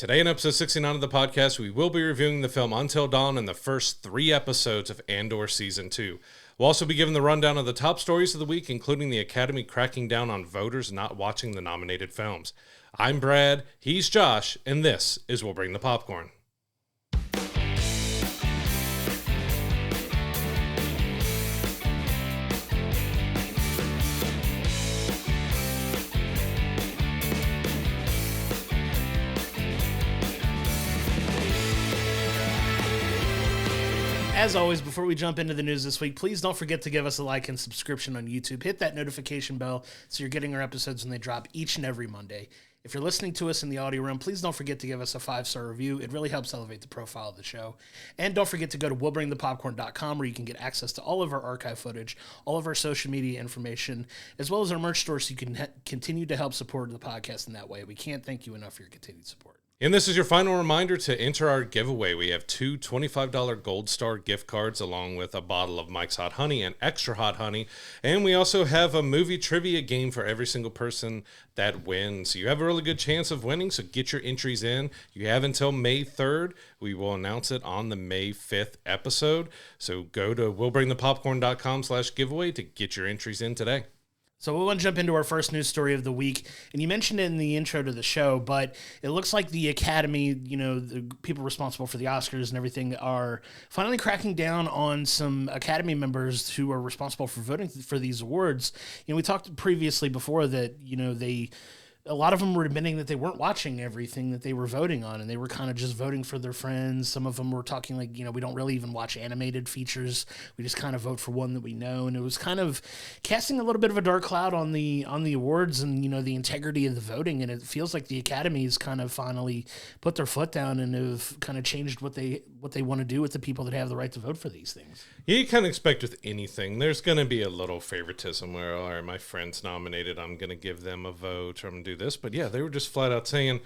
Today in episode 69 of the podcast, we will be reviewing the film Until Dawn and the first 3 episodes of Andor Season 2. We'll also be giving the rundown of the top stories of the week, including the Academy cracking down on voters not watching the nominated films. I'm Brad, he's Josh, and this is We'll Bring the Popcorn. As always, before we jump into the news this week, please don't forget to give us a like and subscription on YouTube. Hit that notification bell so you're getting our episodes when they drop each and every Monday. If you're listening to us in the audio room, please don't forget to give us a 5-star review. It really helps elevate the profile of the show. And don't forget to go to willbringthepopcorn.com where you can get access to all of our archive footage, all of our social media information, as well as our merch store so you can continue to help support the podcast in that way. We can't thank you enough for your continued support. And this is your final reminder to enter our giveaway. We have 2 $25 Gold Star gift cards along with a bottle of Mike's Hot Honey and Extra Hot Honey. And we also have a movie trivia game for every single person that wins. So you have a really good chance of winning, so get your entries in. You have until May 3rd. We will announce it on the May 5th episode. So go to willbringthepopcorn.com/giveaway to get your entries in today. So we want to jump into our first news story of the week. And you mentioned it in the intro to the show, but it looks like the Academy, the people responsible for the Oscars and everything are finally cracking down on some Academy members who are responsible for voting for these awards. We talked previously before that, a lot of them were admitting that they weren't watching everything that they were voting on, and they were kind of just voting for their friends. Some of them were talking like, we don't really even watch animated features. We just kind of vote for one that we know. And it was kind of casting a little bit of a dark cloud on the awards and, the integrity of the voting. And it feels like the Academy has kind of finally put their foot down and have kind of changed what they want to do with the people that have the right to vote for these things. Yeah, you kind of expect with anything, there's going to be a little favoritism where, all right, my friend's nominated, I'm going to give them a vote, or I'm going to do this. But yeah, they were just flat out saying,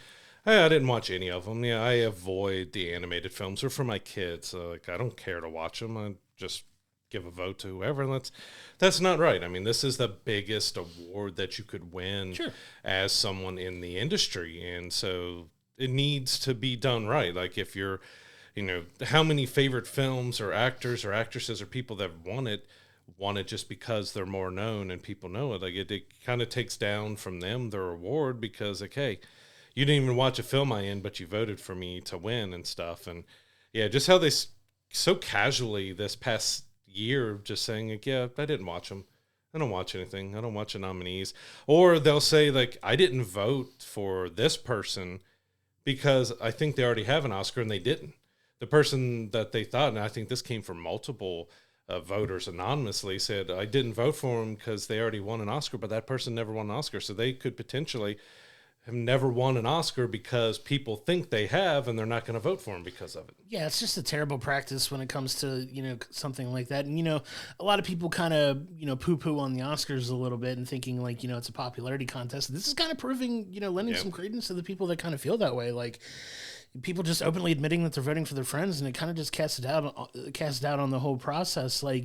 hey, I didn't watch any of them. Yeah, I avoid the animated films. They're for my kids. So, I don't care to watch them. I just give a vote to whoever. And that's not right. I mean, this is the biggest award that you could win as someone in the industry. And so it needs to be done right. Like if you're, how many favorite films or actors or actresses or people that won it just because they're more known and people know it. Like it kind of takes down from them their reward because, like, hey, you didn't even watch a film I in, but you voted for me to win and stuff. And yeah, just how they so casually this past year just saying, like, yeah, I didn't watch them. I don't watch anything. I don't watch the nominees. Or they'll say, like, I didn't vote for this person because I think they already have an Oscar and they didn't. The person that they thought, and I think this came from multiple voters anonymously, said, I didn't vote for them because they already won an Oscar, but that person never won an Oscar. So they could potentially have never won an Oscar because people think they have, and they're not going to vote for them because of it. Yeah, it's just a terrible practice when it comes to, something like that. And, a lot of people kind of, poo-poo on the Oscars a little bit and thinking like, it's a popularity contest. This is kind of proving, lending some credence to the people that kind of feel that way. Like, people just openly admitting that they're voting for their friends, and it kind of just casts doubt on the whole process. Like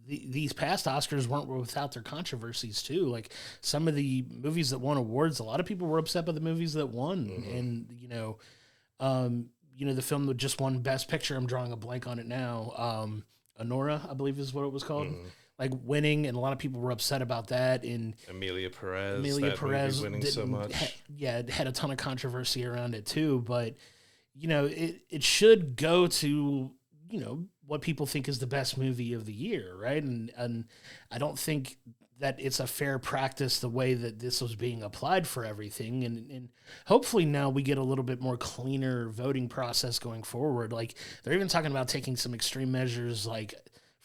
these past Oscars weren't without their controversies too. Like some of the movies that won awards, a lot of people were upset by the movies that won. Mm-hmm. And the film that just won Best Picture, I'm drawing a blank on it now. Honora, I believe is what it was called. Mm-hmm. Like winning, and a lot of people were upset about that. And Amelia Perez winning so much. It had a ton of controversy around it too. But it should go to, what people think is the best movie of the year, right? And I don't think that it's a fair practice the way that this was being applied for everything. And hopefully now we get a little bit more cleaner voting process going forward. Like they're even talking about taking some extreme measures, like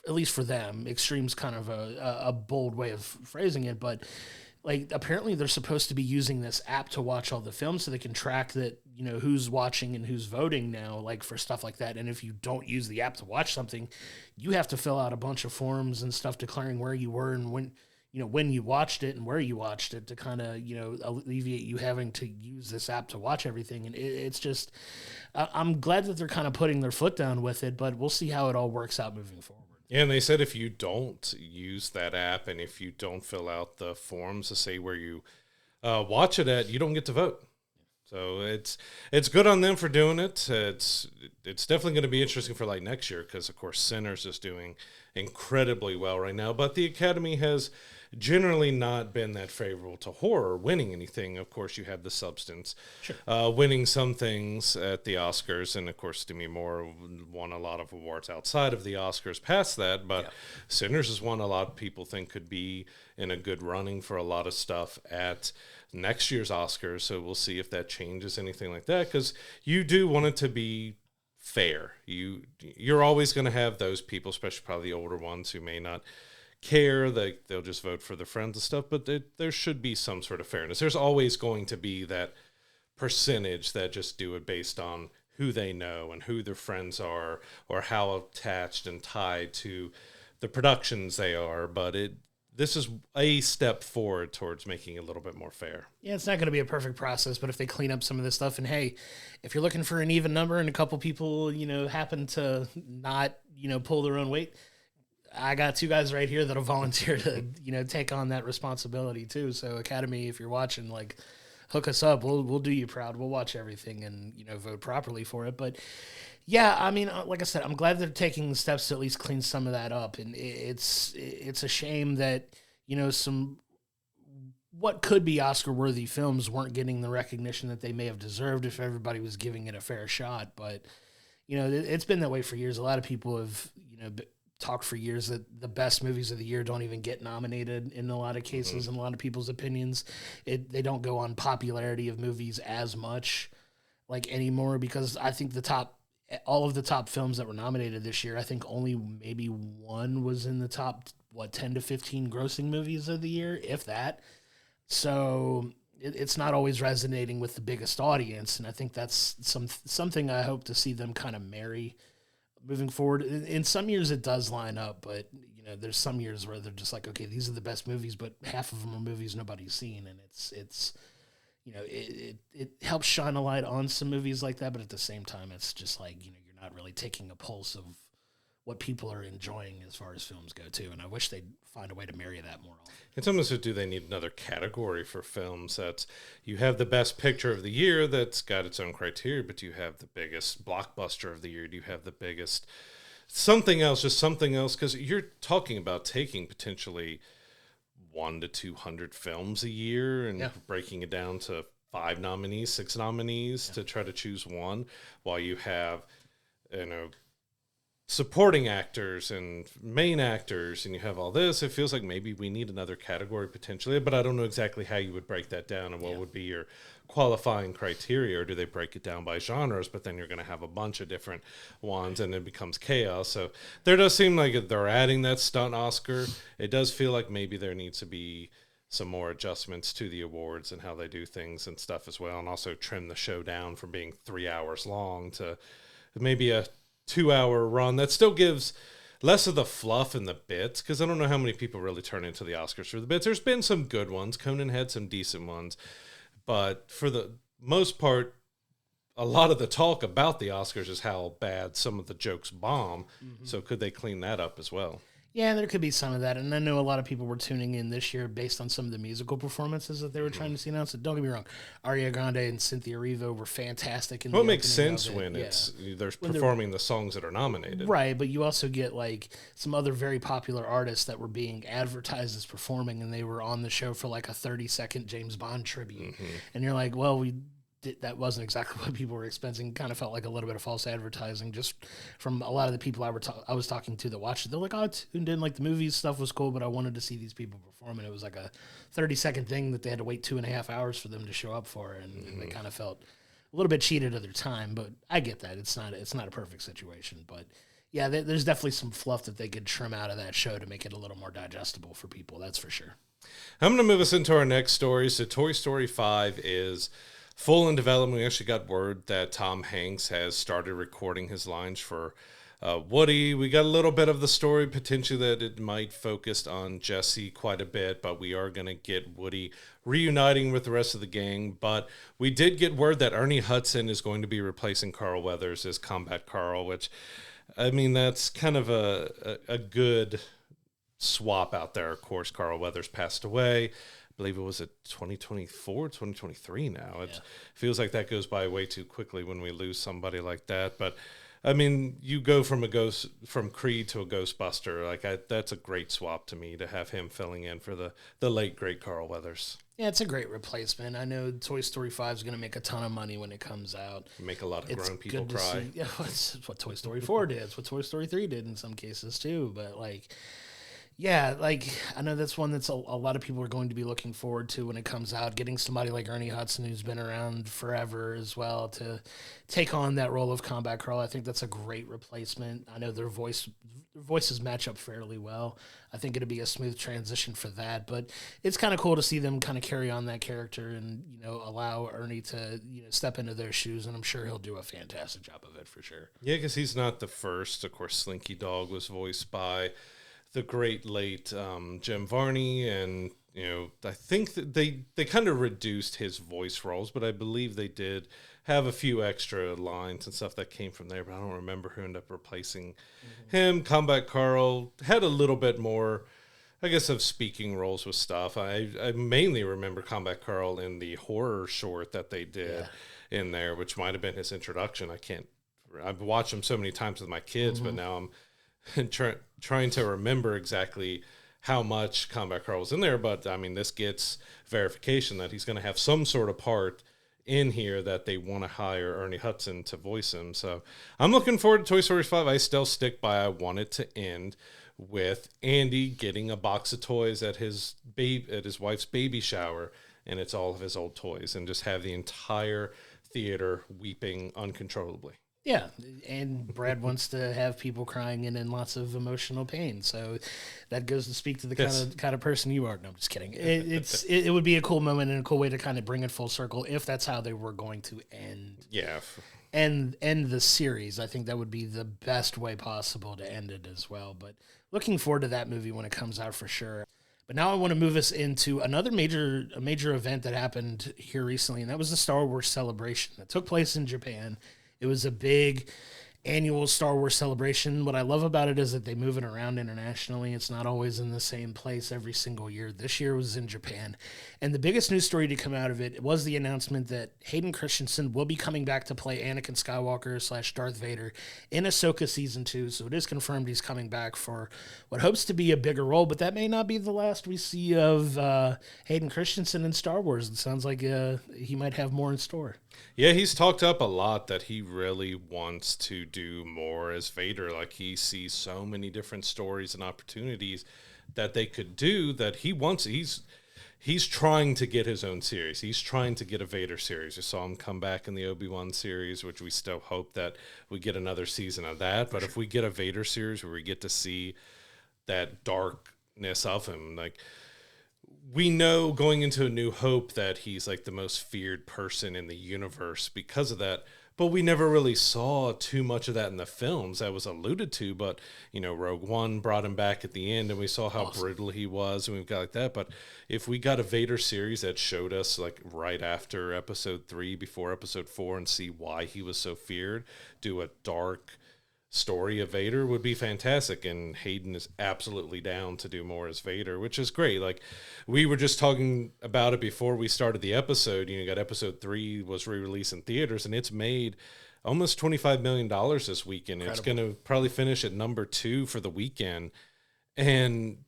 at least for them, extreme's kind of a bold way of phrasing it, but like apparently they're supposed to be using this app to watch all the films so they can track that, who's watching and who's voting now, like for stuff like that. And if you don't use the app to watch something, you have to fill out a bunch of forms and stuff declaring where you were and when you watched it and where you watched it to kind of, alleviate you having to use this app to watch everything. And it's just, I'm glad that they're kind of putting their foot down with it, but we'll see how it all works out moving forward. Yeah, and they said if you don't use that app and if you don't fill out the forms to say where you watch it at, you don't get to vote. So it's good on them for doing it. It's definitely going to be interesting for like next year because of course Sinners is doing incredibly well right now, but the Academy has generally not been that favorable to horror winning anything. Of course, you have The Substance Sure. winning some things at the Oscars, and of course, Demi Moore won a lot of awards outside of the Oscars past that, but Sinners is one a lot of people think could be in a good running for a lot of stuff at next year's Oscars, so we'll see if that changes anything like that, because you do want it to be fair. You're always going to have those people, especially probably the older ones, who may not care. They'll just vote for their friends and stuff, but there should be some sort of fairness. There's always going to be that percentage that just do it based on who they know and who their friends are or how attached and tied to the productions they are, but this is a step forward towards making it a little bit more fair. Yeah, it's not going to be a perfect process, but if they clean up some of this stuff, and hey, if you're looking for an even number and a couple people, happen to not, pull their own weight, I got two guys right here that'll volunteer to, take on that responsibility too. So Academy, if you're watching, like, hook us up. We'll do you proud. We'll watch everything and, vote properly for it. But yeah, I mean, like I said, I'm glad they're taking steps to at least clean some of that up. And it's a shame that, some what could be Oscar-worthy films weren't getting the recognition that they may have deserved if everybody was giving it a fair shot. But, it's been that way for years. A lot of people have, talked for years that the best movies of the year don't even get nominated in a lot of cases. In a lot of people's opinions, they don't go on popularity of movies as much like anymore, because I think all of the top films that were nominated this year, I think only maybe one was in the top 10 to 15 grossing movies of the year, if that. So it's not always resonating with the biggest audience, and I think that's something I hope to see them kind of marry moving forward. In some years it does line up, but there's some years where they're just like, okay, these are the best movies, but half of them are movies nobody's seen, and it helps shine a light on some movies like that, but at the same time, it's just like, you're not really taking a pulse of what people are enjoying as far as films go too, and I wish they'd find a way to marry that more often. It's almost, do they need another category for films? That's, you have the best picture of the year that's got its own criteria, but you have the biggest blockbuster of the year. Do you have the biggest something else, just something else? Because you're talking about taking potentially 100 to 200 films a year and breaking it down to 5 nominees, 6 nominees to try to choose one, while you have, supporting actors and main actors, and you have all this. It feels like maybe we need another category potentially, but I don't know exactly how you would break that down and what would be your qualifying criteria, or do they break it down by genres, but then you're going to have a bunch of different ones and it becomes chaos. So there does seem like they're adding that stunt Oscar. It does feel like maybe there needs to be some more adjustments to the awards and how they do things and stuff as well, and also trim the show down from being 3 hours long to maybe a 2-hour run that still gives less of the fluff and the bits, because I don't know how many people really turn into the Oscars for the bits. There's been some good ones. Conan had some decent ones, but for the most part, a lot of the talk about the Oscars is how bad some of the jokes bomb. So could they clean that up as well? Yeah, there could be some of that. And I know a lot of people were tuning in this year based on some of the musical performances that they were trying to see announced. So don't get me wrong, Ariana Grande and Cynthia Erivo were fantastic. Well, it makes sense when they're performing the songs that are nominated. Right, but you also get like some other very popular artists that were being advertised as performing, and they were on the show for like a 30-second James Bond tribute. And you're like, well, that wasn't exactly what people were expecting. Kind of felt like a little bit of false advertising just from a lot of the people I was talking to that watched it. They're like, oh, I tuned in, like the movie stuff was cool, but I wanted to see these people perform, and it was like a 30-second thing that they had to wait 2.5 hours for them to show up for, and they kind of felt a little bit cheated of their time. But I get that. It's not a perfect situation, but yeah, there's definitely some fluff that they could trim out of that show to make it a little more digestible for people. That's for sure. I'm going to move us into our next story. So Toy Story 5 is full in development. We actually got word that Tom Hanks has started recording his lines for Woody. We got a little bit of the story, potentially that it might focus on Jesse quite a bit, but we are going to get Woody reuniting with the rest of the gang. But we did get word that Ernie Hudson is going to be replacing Carl Weathers as Combat Carl, which, I mean, that's kind of a good swap out there. Of course, Carl Weathers passed away, believe it was at 2024, 2023 now. It feels like that goes by way too quickly when we lose somebody like that. But I mean, you go from from Creed to a Ghostbuster. Like that's a great swap to me to have him filling in for the late great Carl Weathers. Yeah, it's a great replacement. I know Toy Story 5 is going to make a ton of money when it comes out. Make a lot of grown people cry. See, yeah, it's what Toy Story 4 did. It's what Toy Story 3 did in some cases too. But like, yeah, like I know that's one that's a lot of people are going to be looking forward to when it comes out. Getting somebody like Ernie Hudson, who's been around forever as well, to take on that role of Combat Carl. I think that's a great replacement. I know their voices match up fairly well. I think it'd be a smooth transition for that. But it's kind of cool to see them kind of carry on that character and allow Ernie to step into their shoes. And I'm sure he'll do a fantastic job of it for sure. Yeah, because he's not the first. Of course, Slinky Dog was voiced by the great late Jim Varney, and I think that they kind of reduced his voice roles, but I believe they did have a few extra lines and stuff that came from there, but I don't remember who ended up replacing him. Combat Carl had a little bit more, I guess, of speaking roles with stuff. I mainly remember Combat Carl in the horror short that they did in there, which might have been his introduction. I've watched him so many times with my kids, but now I'm trying to remember exactly how much Combat Carl was in there. But I mean, this gets verification that he's going to have some sort of part in here that they want to hire Ernie Hudson to voice him. So I'm looking forward to Toy Story 5. I still stick by I want it to end with Andy getting a box of toys at his wife's baby shower, and it's all of his old toys, and just have the entire theater weeping uncontrollably. Yeah, and Brad wants to have people crying and in lots of emotional pain, so that goes to speak to the kind of person you are. No, I'm just kidding. It would be a cool moment and a cool way to kind of bring it full circle if that's how they were going to end. Yeah, end the series. I think that would be the best way possible to end it as well. But looking forward to that movie when it comes out for sure. But now I want to move us into another major event that happened here recently, and that was the Star Wars Celebration that took place in Japan. It was a big annual Star Wars celebration. What I love about it is that they move it around internationally. It's not always in the same place every single year. This year was in Japan. And the biggest news story to come out of it was the announcement that Hayden Christensen will be coming back to play Anakin Skywalker / Darth Vader in Ahsoka Season 2. So it is confirmed he's coming back for what hopes to be a bigger role, but that may not be the last we see of Hayden Christensen in Star Wars. It sounds like he might have more in store. Yeah, he's talked up a lot that he really wants to do more as Vader. Like, he sees so many different stories and opportunities that they could do that he's trying to get his own series. He's trying to get a Vader series. You saw him come back in the Obi-Wan series, which we still hope that we get another season of that. But if we get a Vader series where we get to see that darkness of him, like, we know going into A New Hope that he's like the most feared person in the universe because of that, but we never really saw too much of that in the films. That was alluded to, but Rogue One brought him back at the end, and we saw how brutal he was, and we've got like that. But if we got a Vader series that showed us like right after Episode 3, before Episode 4, and see why he was so feared, do a dark story of Vader would be fantastic, and Hayden is absolutely down to do more as Vader, which is great. Like, we were just talking about it before we started the episode. You got Episode 3 was re-released in theaters, and it's made almost $25 million this weekend. Incredible. It's going to probably finish at number 2 for the weekend. And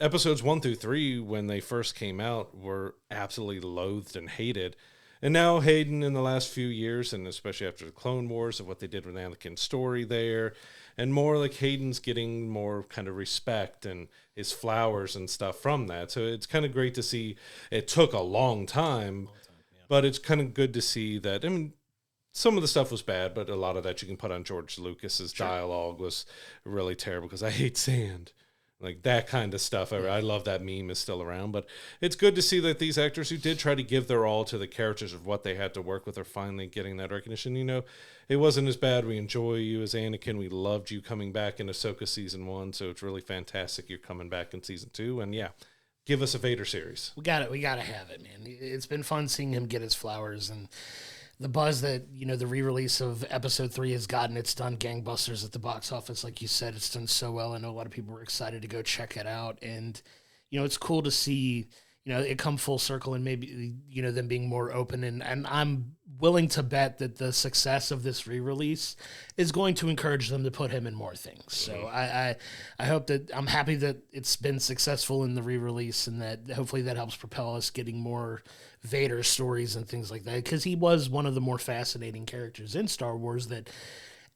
Episodes 1 through 3, when they first came out, were absolutely loathed and hated. And now Hayden, in the last few years, and especially after the Clone Wars, of what they did with Anakin's story there, and more like Hayden's getting more kind of respect and his flowers and stuff from that. So it's kind of great to see. It took a long time, but it's kind of good to see that. I mean, some of the stuff was bad, but a lot of that you can put on George Lucas's dialogue was really terrible, because I hate sand. Like, that kind of stuff. I love that meme is still around. But it's good to see that these actors who did try to give their all to the characters of what they had to work with are finally getting that recognition. It wasn't as bad. We enjoy you as Anakin. We loved you coming back in Ahsoka Season 1. So it's really fantastic you're coming back in Season 2. And, yeah, give us a Vader series. We got it. We got to have it, man. It's been fun seeing him get his flowers, and the buzz that, the re-release of Episode 3 has gotten. It's done gangbusters at the box office. Like you said, it's done so well. I know a lot of people were excited to go check it out. And, it's cool to see, it come full circle and maybe, them being more open. And I'm willing to bet that the success of this re-release is going to encourage them to put him in more things. So I hope that I'm happy that it's been successful in the re-release, and that hopefully that helps propel us getting more Vader stories and things like that. Because he was one of the more fascinating characters in Star Wars that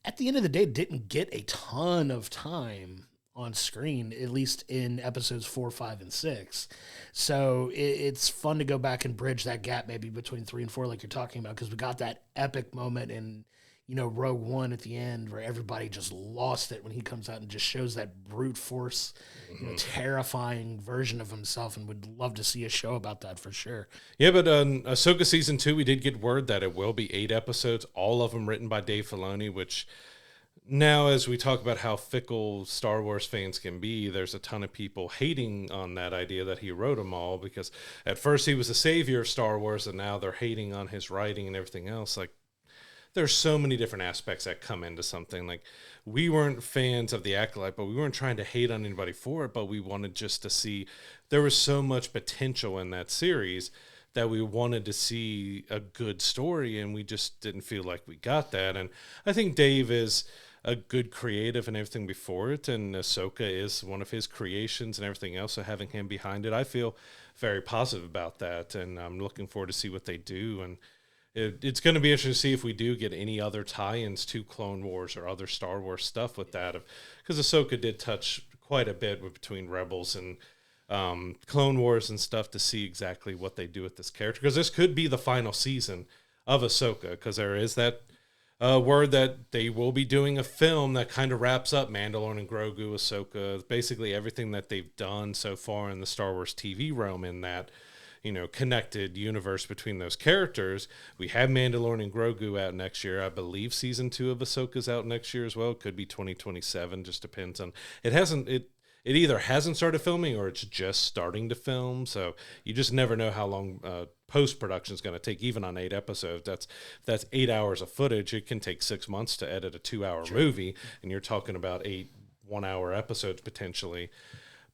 at the end of the day didn't get a ton of time on screen, at least in episodes 4, 5, and 6. So it's fun to go back and bridge that gap maybe between 3 and 4, like you're talking about, because we got that epic moment in, Rogue One at the end where everybody just lost it when he comes out and just shows that brute force, terrifying version of himself, and would love to see a show about that for sure. Yeah, but Ahsoka Season 2, we did get word that it will be 8 episodes, all of them written by Dave Filoni, which... Now, as we talk about how fickle Star Wars fans can be, there's a ton of people hating on that idea that he wrote them all, because at first he was the savior of Star Wars, and now they're hating on his writing and everything else. Like, there's so many different aspects that come into something. Like, we weren't fans of The Acolyte, but we weren't trying to hate on anybody for it, but we wanted just to see there was so much potential in that series that we wanted to see a good story, and we just didn't feel like we got that. And I think Dave is a good creative and everything before it, and Ahsoka is one of his creations and everything else, so having him behind it, I feel very positive about that, and I'm looking forward to see what they do. And it's going to be interesting to see if we do get any other tie-ins to Clone Wars or other Star Wars stuff with that, because Ahsoka did touch quite a bit between Rebels and Clone Wars and stuff, to see exactly what they do with this character, because this could be the final season of Ahsoka, because there is that word that they will be doing a film that kind of wraps up Mandalorian and Grogu, Ahsoka, basically everything that they've done so far in the Star Wars TV realm, in that, connected universe between those characters. We have Mandalorian and Grogu out next year. I believe season 2 of Ahsoka's out next year as well. It could be 2027, just depends on, it either hasn't started filming or it's just starting to film. So you just never know how long post-production is going to take, even on 8 episodes. That's 8 hours of footage. It can take 6 months to edit a 2-hour movie, and you're talking about 8 one-hour episodes potentially.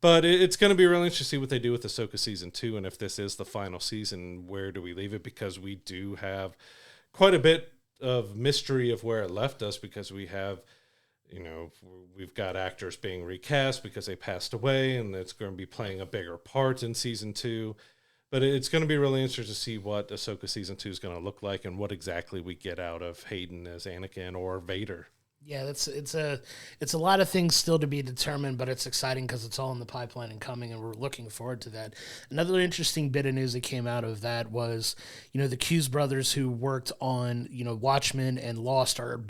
But it's going to be really interesting to see what they do with Ahsoka Season 2, and if this is the final season, where do we leave it? Because we do have quite a bit of mystery of where it left us, because we have... we've got actors being recast because they passed away, and it's going to be playing a bigger part in season 2. But it's going to be really interesting to see what Ahsoka season 2 is going to look like, and what exactly we get out of Hayden as Anakin or Vader. Yeah, it's a lot of things still to be determined, but it's exciting because it's all in the pipeline and coming, and we're looking forward to that. Another interesting bit of news that came out of that was, the Hughes brothers, who worked on, Watchmen and Lost, are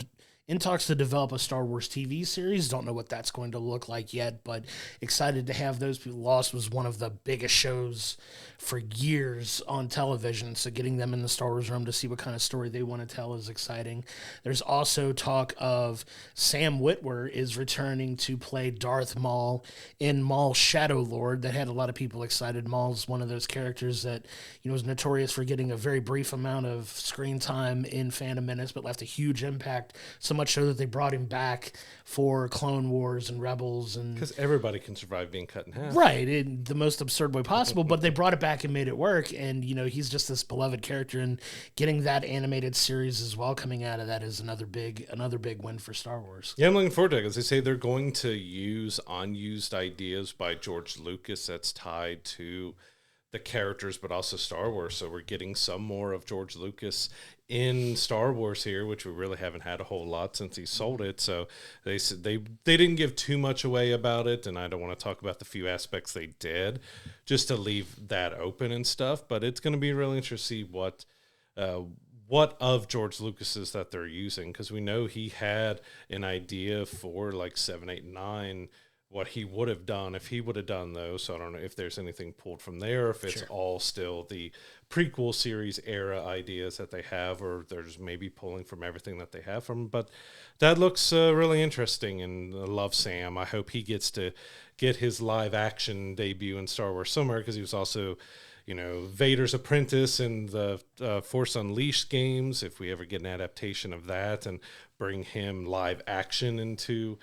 in talks to develop a Star Wars TV series. Don't know what that's going to look like yet, but excited to have those people. Lost was one of the biggest shows for years on television, so getting them in the Star Wars room to see what kind of story they want to tell is exciting. There's also talk of Sam Witwer is returning to play Darth Maul in Maul Shadow Lord. That had a lot of people excited. Maul's one of those characters that was notorious for getting a very brief amount of screen time in Phantom Menace, but left a huge impact. So much so that they brought him back for Clone Wars and Rebels, and because everybody can survive being cut in half, right, in the most absurd way possible. But they brought it back and made it work, and he's just this beloved character, and getting that animated series as well coming out of that is another big win for Star Wars. Yeah, I'm looking forward to it, because they say they're going to use unused ideas by George Lucas that's tied to the characters, but also Star Wars. So we're getting some more of George Lucas in Star Wars here, which we really haven't had a whole lot since he sold it. So they said they didn't give too much away about it, and I don't want to talk about the few aspects they did, just to leave that open and stuff. But it's going to be really interesting to see what of George Lucas's that they're using, because we know he had an idea for like 7, 8, 9, what he would have done if he would have done those. So I don't know if there's anything pulled from there, if it's all still the prequel series era ideas that they have, or they're just maybe pulling from everything that they have from. But that looks really interesting, and I love Sam. I hope he gets to get his live action debut in Star Wars somewhere, because he was also, Vader's apprentice in the Force Unleashed games, if we ever get an adaptation of that and bring him live action into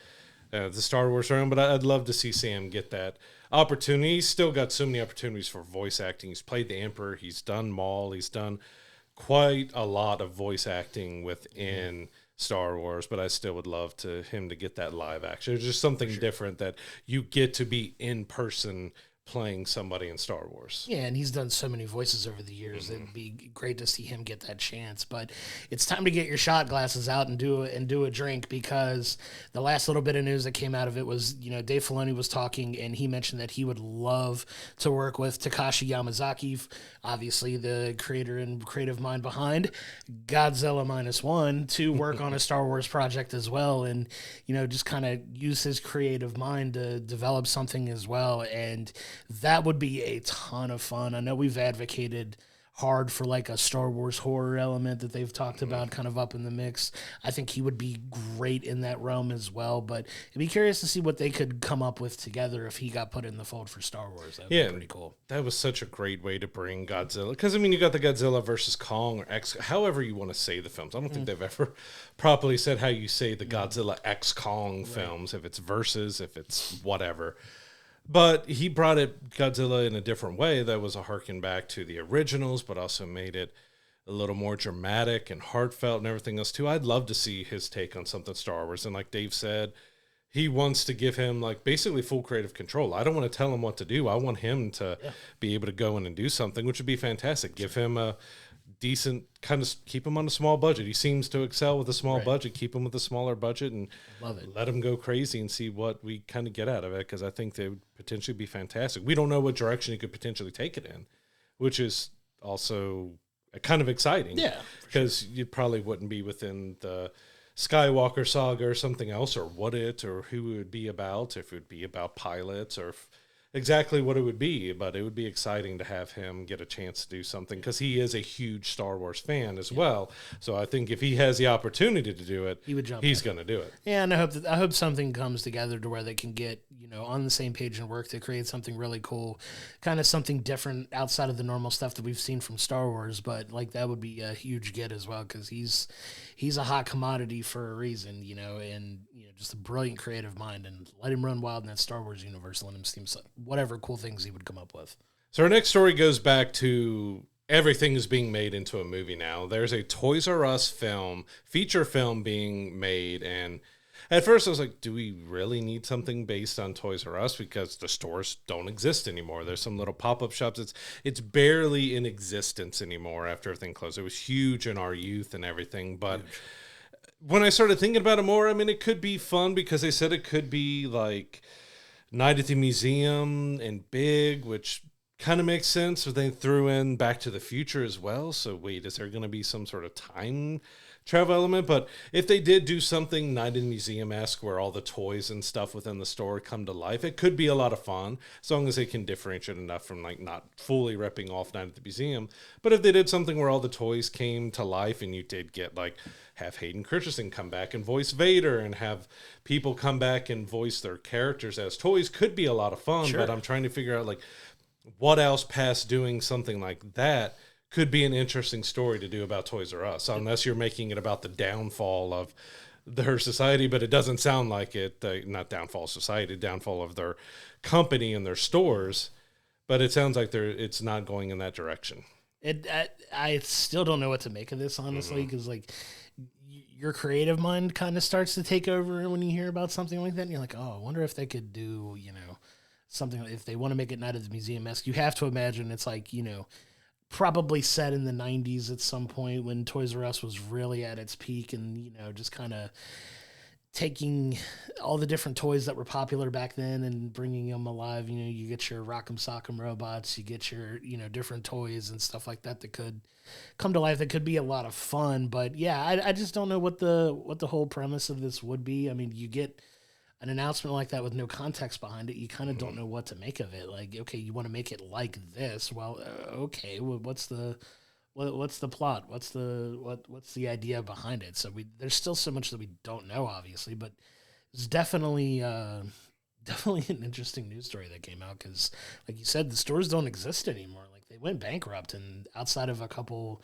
the Star Wars realm, but I'd love to see Sam get that opportunity. He's still got so many opportunities for voice acting. He's played the Emperor. He's done Maul. He's done quite a lot of voice acting within Star Wars, but I still would love him to get that live action. It's just something different that you get to be in person playing somebody in Star Wars. Yeah, and he's done so many voices over the years. It'd be great to see him get that chance. But it's time to get your shot glasses out and do a drink, because the last little bit of news that came out of it was, Dave Filoni was talking, and he mentioned that he would love to work with Takashi Yamazaki, obviously the creator and creative mind behind Godzilla -1, to work on a Star Wars project as well, and just kind of use his creative mind to develop something as well. And that would be a ton of fun. I know we've advocated hard for like a Star Wars horror element that they've talked about kind of up in the mix. I think he would be great in that realm as well, but I'd be curious to see what they could come up with together if he got put in the fold for Star Wars. That would be pretty cool. That was such a great way to bring Godzilla, because I mean, you got the Godzilla versus Kong or X, however you want to say the films. I don't think they've ever properly said how you say the Godzilla X Kong films, if it's versus, if it's whatever. But he brought Godzilla in a different way that was a harken back to the originals, but also made it a little more dramatic and heartfelt and everything else too. I'd love to see his take on something Star Wars. And like Dave said, he wants to give him like basically full creative control. I don't want to tell him what to do. I want him to be able to go in and do something, which would be fantastic. Give him a decent kind of, keep him on a small budget. He seems to excel with a small budget. Keep him with a smaller budget and let him go crazy and see what we kind of get out of it, because I think they would potentially be fantastic. We don't know what direction he could potentially take it in, which is also kind of exciting. Yeah, because you probably wouldn't be within the Skywalker saga or something else, or or who it would be about, if it would be about pilots or exactly what it would be. But it would be exciting to have him get a chance to do something, because he is a huge Star Wars fan as well. So I think if he has the opportunity to do it, he's going to do it. Yeah, and I hope something comes together to where they can get on the same page and work to create something really cool, kind of something different outside of the normal stuff that we've seen from Star Wars. But like that would be a huge get as well, because he's a hot commodity for a reason, and just a brilliant creative mind, and let him run wild in that Star Wars universe. Let him see whatever cool things he would come up with. So our next story goes back to everything is being made into a movie now. There's a Toys R Us feature film being made, and at first I was like, do we really need something based on Toys R Us? Because the stores don't exist anymore. There's some little pop-up shops. It's barely in existence anymore after everything closed. It was huge in our youth and everything, but when I started thinking about it more, I mean, it could be fun, because they said it could be like Night at the Museum and big, which kind of makes sense. So they threw in Back to the Future as well. So wait, is there going to be some sort of time travel element? But if they did do something Night in the Museum-esque, where all the toys and stuff within the store come to life, it could be a lot of fun, as long as they can differentiate enough from like not fully ripping off Night at the Museum. But if they did something where all the toys came to life, and you did get like have Hayden Christensen come back and voice Vader, and have people come back and voice their characters as toys, could be a lot of fun. But I'm trying to figure out like what else past doing something like that could be an interesting story to do about Toys R Us, unless you're making it about the downfall of their society. But it doesn't sound like it. Not downfall of society, downfall of their company and their stores. But it sounds like it's not going in that direction. I still don't know what to make of this, honestly, because like your creative mind kind of starts to take over when you hear about something like that, and you're like, oh, I wonder if they could do something. If they want to make it Night at the Museum-esque, you have to imagine it's like probably set in the 90s at some point, when Toys R Us was really at its peak, and just kind of taking all the different toys that were popular back then and bringing them alive. You get your Rock'em Sock'em robots, you get your different toys and stuff like that could come to life. That could be a lot of fun. But yeah, I just don't know what the whole premise of this would be. I mean, you get an announcement like that with no context behind it, you kind of don't know what to make of it. Like, okay, you want to make it like this. Well, okay, what's the plot? What's the idea behind it? So there's still so much that we don't know, obviously, but it's definitely an interesting news story that came out, because, like you said, the stores don't exist anymore. Like, they went bankrupt, and outside of a couple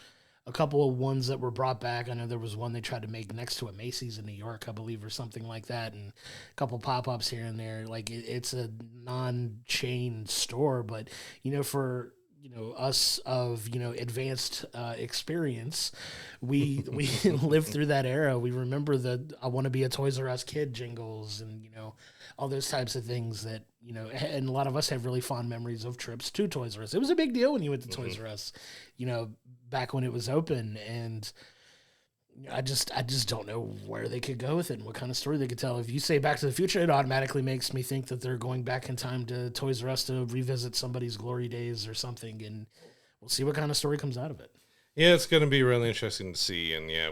a couple of ones that were brought back. I know there was one they tried to make next to a Macy's in New York, I believe, or something like that, and a couple pop-ups here and there. Like it's a non-chain store, but for us of advanced experience, we lived through that era. We remember the "I want to be a Toys R Us kid" jingles, and all those types of things that and a lot of us have really fond memories of trips to Toys R Us. It was a big deal when you went to Toys R Us, back when it was open, and I just don't know where they could go with it and what kind of story they could tell. If you say Back to the Future, it automatically makes me think that they're going back in time to Toys R Us to revisit somebody's glory days or something, and we'll see what kind of story comes out of it. Yeah, it's going to be really interesting to see. And yeah,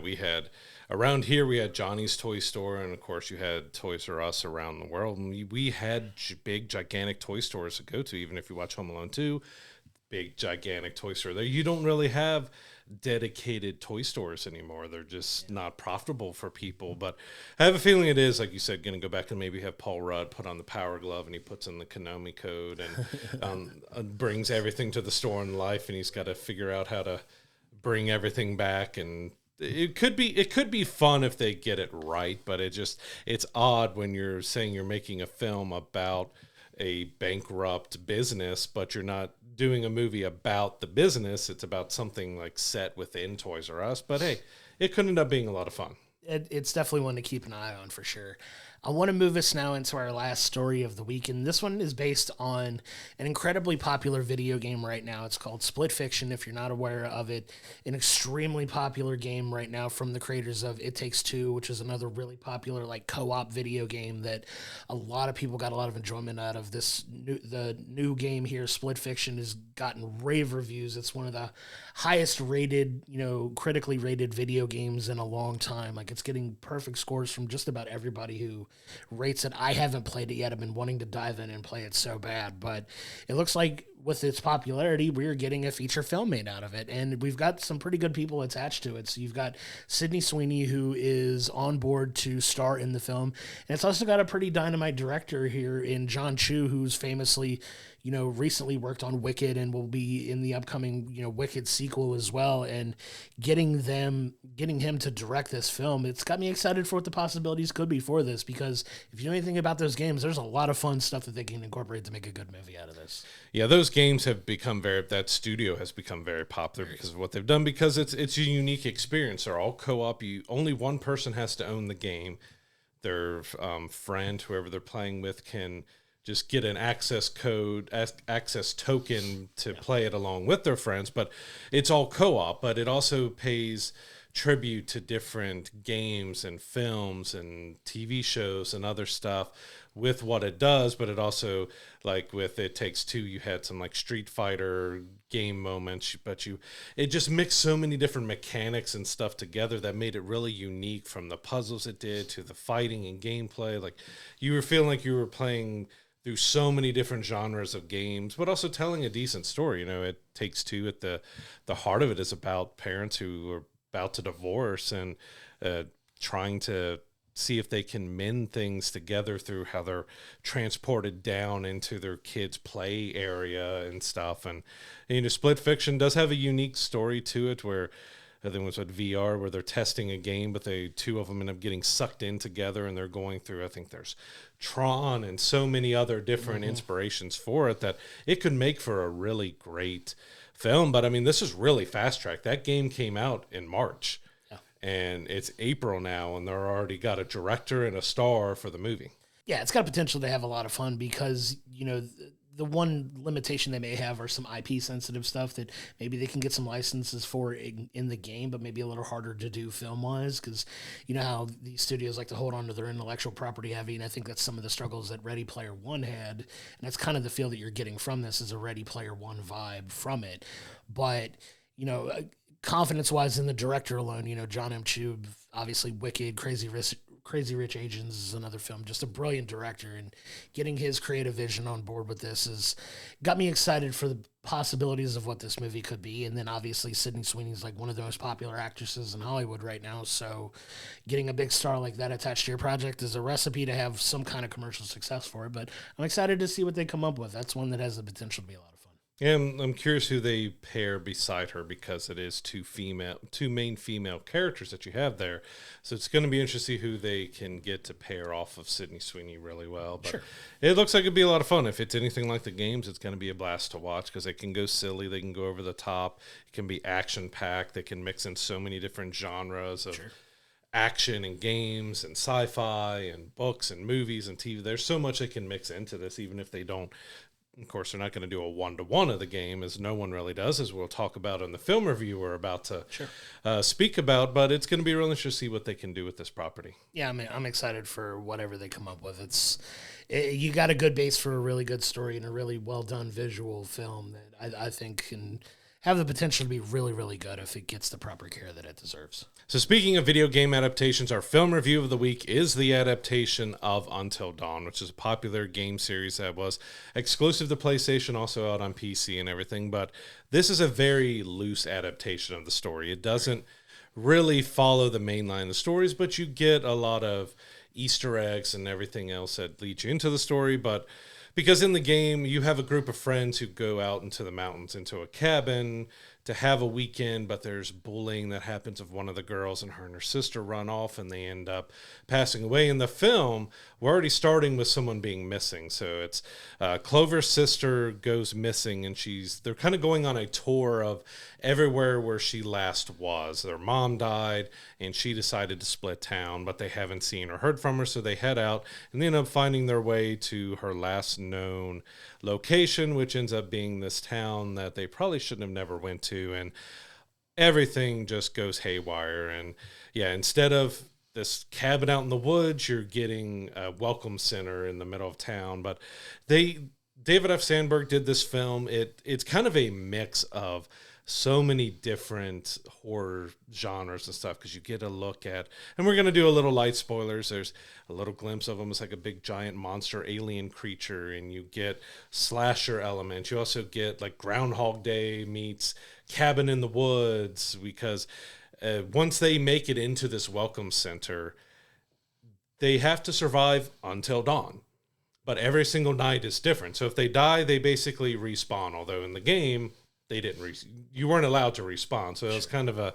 around here, we had Johnny's Toy Store, and of course, you had Toys R Us around the world. And we had big, gigantic toy stores to go to, even if you watch Home Alone 2, big, gigantic toy store there. You don't really have dedicated toy stores anymore. They're just not profitable for people. But I have a feeling it is, like you said, going to go back and maybe have Paul Rudd put on the Power Glove, and he puts in the Konami code and brings everything to the store in life, and he's got to figure out how to bring everything back. And it could be fun if they get it right, but it's odd when you're saying you're making a film about a bankrupt business, but you're not doing a movie about the business. It's about something like set within Toys R Us. But hey, it could end up being a lot of fun. It's definitely one to keep an eye on for sure. I want to move us now into our last story of the week, and this one is based on an incredibly popular video game right now. It's called Split Fiction, if you're not aware of it. An extremely popular game right now from the creators of It Takes Two, which is another really popular co-op video game that a lot of people got a lot of enjoyment out of. The new game here, Split Fiction, has gotten rave reviews. It's one of the highest rated, critically rated video games in a long time. It's getting perfect scores from just about everybody who rates it. I haven't played it yet. I've been wanting to dive in and play it so bad, but it looks like with its popularity, we're getting a feature film made out of it, and we've got some pretty good people attached to it. So you've got Sydney Sweeney, who is on board to star in the film, and it's also got a pretty dynamite director here in John Chu, who's famously recently worked on Wicked and will be in the upcoming, Wicked sequel as well. And getting him to direct this film, it's got me excited for what the possibilities could be for this, because if you know anything about those games, there's a lot of fun stuff that they can incorporate to make a good movie out of this. Yeah, those games have become that studio has become very popular because of what they've done, because it's a unique experience. They're all co-op. Only one person has to own the game. Their friend, whoever they're playing with, can just get an access token to play it along with their friends, but it's all co-op. But it also pays tribute to different games and films and TV shows and other stuff with what it does. But it also, like with It Takes Two, you had some Street Fighter game moments, but it just mixed so many different mechanics and stuff together that made it really unique, from the puzzles it did to the fighting and gameplay. You were feeling like you were playing through so many different genres of games, but also telling a decent story. It Takes Two, at the heart of it, is about parents who are about to divorce and trying to see if they can mend things together through how they're transported down into their kids' play area and stuff. And Split Fiction does have a unique story to it, where I think it was with VR, where they're testing a game, but two of them end up getting sucked in together, and they're going through, I think there's Tron and so many other different inspirations for it, that it could make for a really great film. But I mean, this is really fast track. That game came out in March, and it's April now, and they're already got a director and a star for the movie. Yeah, it's got potential to have a lot of fun, because the one limitation they may have are some IP sensitive stuff that maybe they can get some licenses for in the game, but maybe a little harder to do film wise, because you know how these studios like to hold on to their intellectual property heavy. And I think that's some of the struggles that Ready Player One had. And that's kind of the feel that you're getting from this, is a Ready Player One vibe from it. But, confidence wise in the director alone, John M. Chu, obviously Wicked, Crazy Rich Asians is another film, just a brilliant director, and getting his creative vision on board with this has got me excited for the possibilities of what this movie could be. And then obviously Sydney Sweeney's one of the most popular actresses in Hollywood right now, so getting a big star like that attached to your project is a recipe to have some kind of commercial success for it. But I'm excited to see what they come up with. That's one that has the potential to be a lot of fun. And I'm curious who they pair beside her because it is two main female characters that you have there. So it's going to be interesting who they can get to pair off of Sydney Sweeney really well. But Sure. it looks like it'd be a lot of fun. If it's anything like the games, it's going to be a blast to watch because they can go silly, they can go over the top, it can be action packed, they can mix in so many different genres of action and games and sci-fi and books and movies and TV. There's so much they can mix into this, even if they don't. Of course, they're not going to do a one-to-one of the game, as no one really does, as we'll talk about in the film review we're about to speak about. But it's going to be really interesting to see what they can do with this property. Yeah, I mean, I'm excited for whatever they come up with. You got a good base for a really good story and a really well-done visual film that I think can have the potential to be really, really good if it gets the proper care that it deserves. So speaking of video game adaptations, our film review of the week is the adaptation of Until Dawn, which is a popular game series that was exclusive to PlayStation, also out on PC and everything. But this is a very loose adaptation of the story. It doesn't really follow the main line of the stories, but you get a lot of Easter eggs and everything else that leads you into the story. But because in the game, you have a group of friends who go out into the mountains, into a cabin to have a weekend, but there's bullying that happens of one of the girls, and her and her sister run off, and they end up passing away. In the film, we're already starting with someone being missing. So it's Clover's sister goes missing, and they're kind of going on a tour of everywhere where she last was. Their mom died, and she decided to split town, but they haven't seen or heard from her, so they head out, and they end up finding their way to her last known location, which ends up being this town that they probably shouldn't have never went to, and everything just goes haywire. And yeah, instead of this cabin out in the woods, you're getting a welcome center in the middle of town. But David F. Sandberg did this film. It's kind of a mix of so many different horror genres and stuff, because you get a look at, and we're going to do a little light spoilers, there's a little glimpse of almost like a big giant monster alien creature, and you get slasher elements. You also get like Groundhog Day meets Cabin in the Woods, because once they make it into this welcome center, they have to survive until dawn. But every single night is different. So if they die, they basically respawn. Although in the game, they didn't. You weren't allowed to respawn. So it was kind of a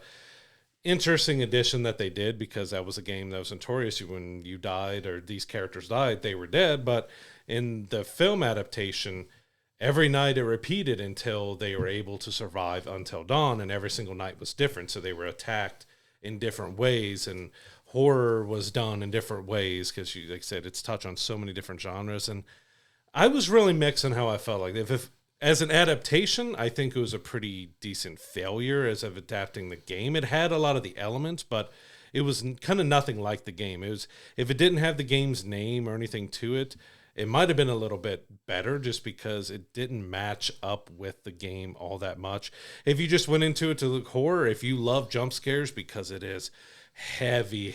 interesting addition that they did, because that was a game that was notorious. When you died or these characters died, they were dead. But in the film adaptation, every night it repeated until they were able to survive until dawn, and every single night was different. So they were attacked in different ways, and horror was done in different ways, because, like I said, it's touched on so many different genres. And I was really mixed on how I felt. Like if as an adaptation, I think it was a pretty decent failure as of adapting the game. It had a lot of the elements, but it was kind of nothing like the game. It was, if it didn't have the game's name or anything to it, it might have been a little bit better, just because it didn't match up with the game all that much. If you just went into it to look horror, if you love jump scares, because it is heavy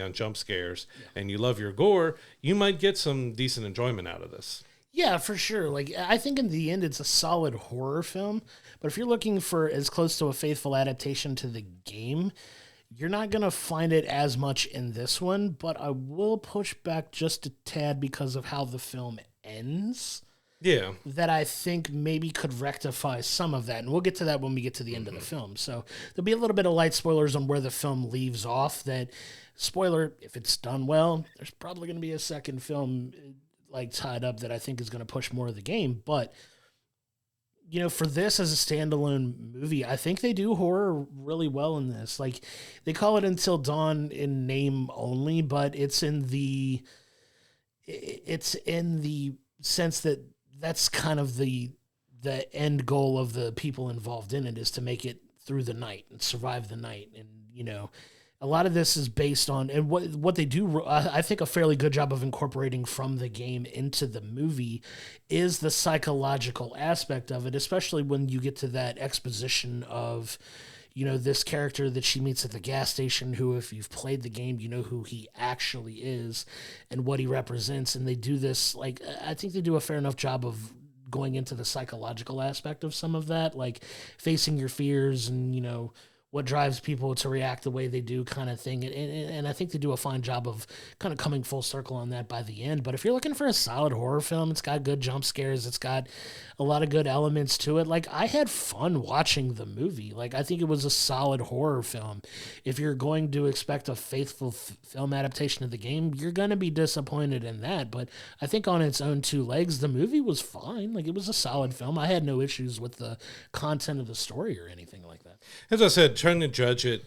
on jump scares, and you love your gore, you might get some decent enjoyment out of this. Yeah, for sure. Like, I think in the end, it's a solid horror film. But if you're looking for as close to a faithful adaptation to the game, you're not going to find it as much in this one. But I will push back just a tad because of how the film ends. Yeah. That I think maybe could rectify some of that. And we'll get to that when we get to the end of the film. So there'll be a little bit of light spoilers on where the film leaves off. That, spoiler, if it's done well, there's probably going to be a second film like tied up that I think is going to push more of the game. But, you know, for this as a standalone movie, I think they do horror really well in this. Like, they call it Until Dawn in name only, but it's in the sense that that's kind of the end goal of the people involved in it, is to make it through the night and survive the night. And, you know, a lot of this is based on, and what they do, I think, a fairly good job of incorporating from the game into the movie is the psychological aspect of it, especially when you get to that exposition of, you know, this character that she meets at the gas station, who, if you've played the game, you know who he actually is and what he represents. And they do this, like, I think they do a fair enough job of going into the psychological aspect of some of that, like facing your fears and, you know, what drives people to react the way they do, kind of thing. And I think they do a fine job of kind of coming full circle on that by the end. But if you're looking for a solid horror film, it's got good jump scares, it's got a lot of good elements to it. Like, I had fun watching the movie. Like, I think it was a solid horror film. If you're going to expect a faithful film adaptation of the game, you're going to be disappointed in that. But I think on its own two legs, the movie was fine. Like, it was a solid film. I had no issues with the content of the story or anything like that. As I said, trying to judge it,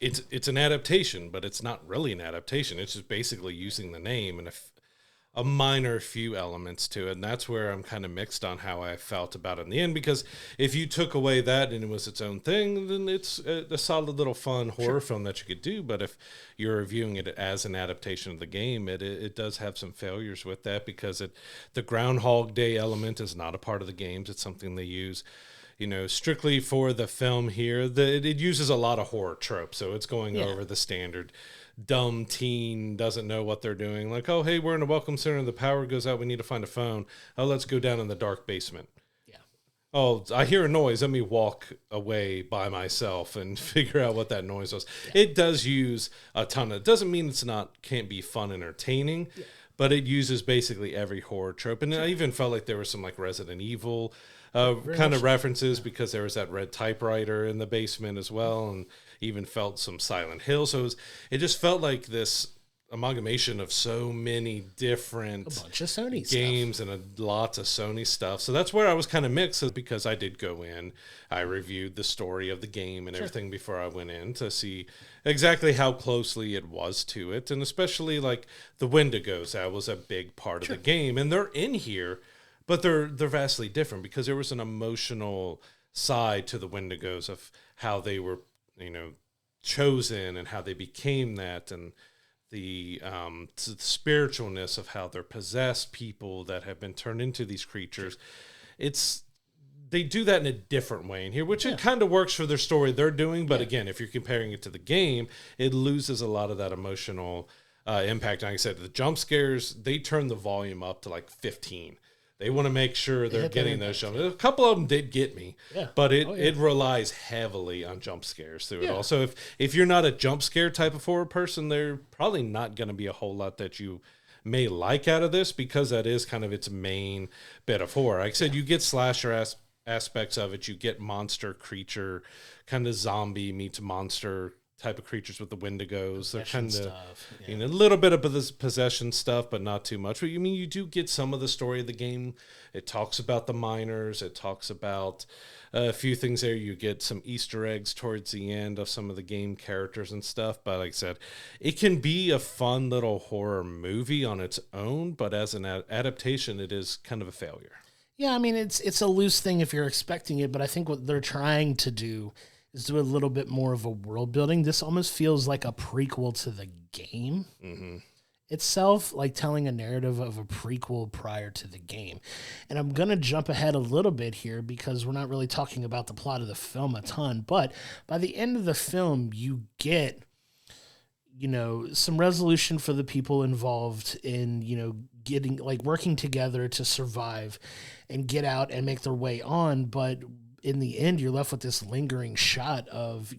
it's an adaptation, but it's not really an adaptation. It's just basically using the name and a minor few elements to it. And that's where I'm kind of mixed on how I felt about it in the end, because if you took away that and it was its own thing, then it's a solid little fun horror film that you could do. But if you're viewing it as an adaptation of the game, it does have some failures with that, because the Groundhog Day element is not a part of the games. It's something they use, strictly for the film here. It uses a lot of horror tropes, so it's going over the standard dumb teen doesn't know what they're doing. Like, oh, hey, we're in a welcome center, the power goes out, we need to find a phone. Oh, let's go down in the dark basement. Yeah. Oh, I hear a noise, let me walk away by myself and figure out what that noise was. Yeah. It does use a ton of, it doesn't mean can't be fun, entertaining, but it uses basically every horror trope. And I even felt like there was some like Resident Evil kind of references, because there was that red typewriter in the basement as well, and even felt some Silent Hill. So it just felt like this amalgamation of so many different a bunch of Sony games stuff. And lots of Sony stuff. So that's where I was kind of mixed, because I did go in, I reviewed the story of the game and everything before I went in to see exactly how closely it was to it. And especially like the Wendigos, that was a big part of the game, and they're in here, but they're vastly different, because there was an emotional side to the Wendigos of how they were, chosen and how they became that, and the spiritualness of how they're possessed people that have been turned into these creatures. They do that in a different way in here, which it kind of works for their story they're doing. But again, if you're comparing it to the game, it loses a lot of that emotional impact. Like I said, the jump scares, they turn the volume up to like 15. They want to make sure they're getting those jump. A couple of them did get me, but it relies heavily on jump scares through it all. So if you're not a jump scare type of horror person, there's probably not going to be a whole lot that you may like out of this, because that is kind of its main bit of horror. Like I said, you get slasher aspects of it. You get monster creature, kind of zombie meets monster type of creatures with the Wendigos. They're kind of, a little bit of this possession stuff, but not too much. But you do get some of the story of the game. It talks about the miners. It talks about a few things there. You get some Easter eggs towards the end of some of the game characters and stuff. But like I said, it can be a fun little horror movie on its own, but as an adaptation, it is kind of a failure. Yeah, I mean, it's a loose thing if you're expecting it, but I think what they're trying to do is do a little bit more of a world building. This almost feels like a prequel to the game itself, like telling a narrative of a prequel prior to the game. And I'm going to jump ahead a little bit here, because we're not really talking about the plot of the film a ton, but by the end of the film, you get, some resolution for the people involved in, getting, like, working together to survive and get out and make their way on. But in the end, you're left with this lingering shot of,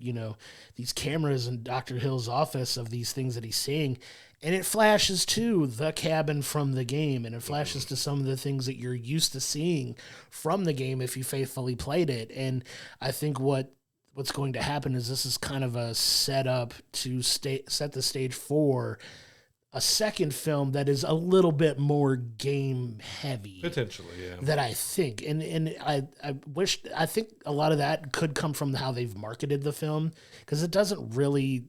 these cameras in Dr. Hill's office of these things that he's seeing. And it flashes to the cabin from the game, and it flashes to some of the things that you're used to seeing from the game if you faithfully played it. And I think what's going to happen is this is kind of a setup to set the stage for a second film that is a little bit more game heavy, potentially, that I think, and I think a lot of that could come from how they've marketed the film, because it doesn't really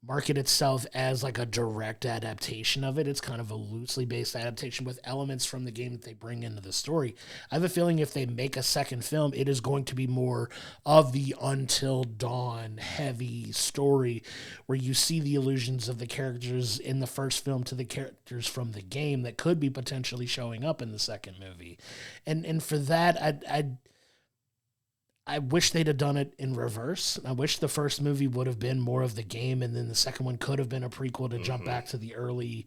market itself as like a direct adaptation of it. It's kind of a loosely based adaptation with elements from the game that they bring into the story. I have a feeling if they make a second film, it is going to be more of the Until Dawn heavy story, where you see the allusions of the characters in the first film to the characters from the game that could be potentially showing up in the second movie. And for that, I wish they'd have done it in reverse. I wish the first movie would have been more of the game, and then the second one could have been a prequel to jump back to the early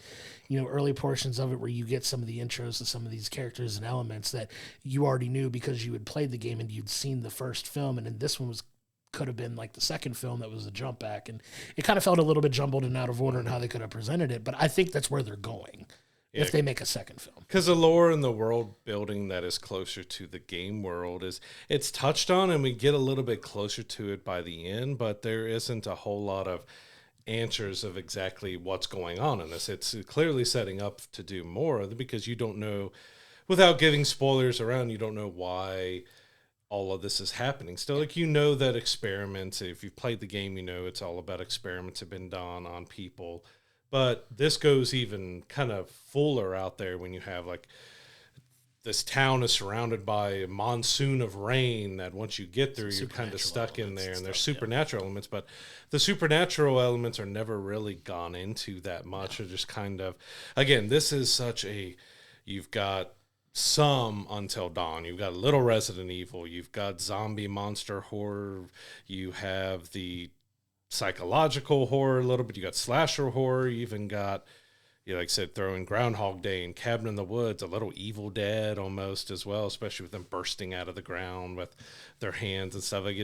portions of it, where you get some of the intros to some of these characters and elements that you already knew because you had played the game and you'd seen the first film. And then this one was could have been like the second film that was a jump back, and it kind of felt a little bit jumbled and out of order in how they could have presented it. But I think that's where they're going if they make a second film. Because the lore and the world building that is closer to the game world it's touched on, and we get a little bit closer to it by the end, but there isn't a whole lot of answers of exactly what's going on in this. It's clearly setting up to do more because you don't know, without giving spoilers around, you don't know why all of this is happening. Still, like, that experiments, if you've played the game, it's all about experiments have been done on people. But this goes even kind of fuller out there when you have, like, this town is surrounded by a monsoon of rain that once you get through, you're kind of stuck in there. And there's supernatural elements, but the supernatural elements are never really gone into that much. They're just kind of, again, this is such you've got some Until Dawn, you've got a little Resident Evil, you've got zombie monster horror, you have the psychological horror a little bit, you got slasher horror, you even got, like I said, throw in Groundhog Day and Cabin in the Woods, a little Evil Dead almost as well, especially with them bursting out of the ground with their hands and stuff. Like,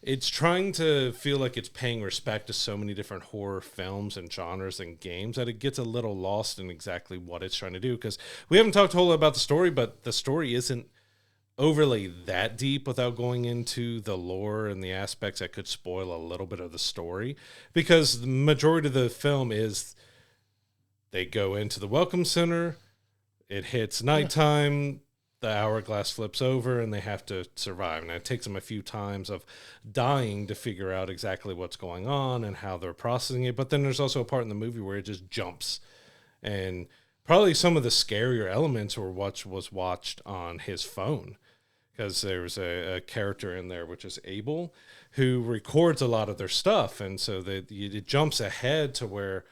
it's trying to feel like it's paying respect to so many different horror films and genres and games that it gets a little lost in exactly what it's trying to do. Because we haven't talked a whole lot about the story, but the story isn't overly that deep without going into the lore and the aspects that could spoil a little bit of the story. Because the majority of the film is they go into the Welcome Center, it hits nighttime, the hourglass flips over, and they have to survive. And it takes them a few times of dying to figure out exactly what's going on and how they're processing it. But then there's also a part in the movie where it just jumps. And probably some of the scarier elements were what was watched on his phone. Because there's a character in there, which is Abel, who records a lot of their stuff. And so it jumps ahead to where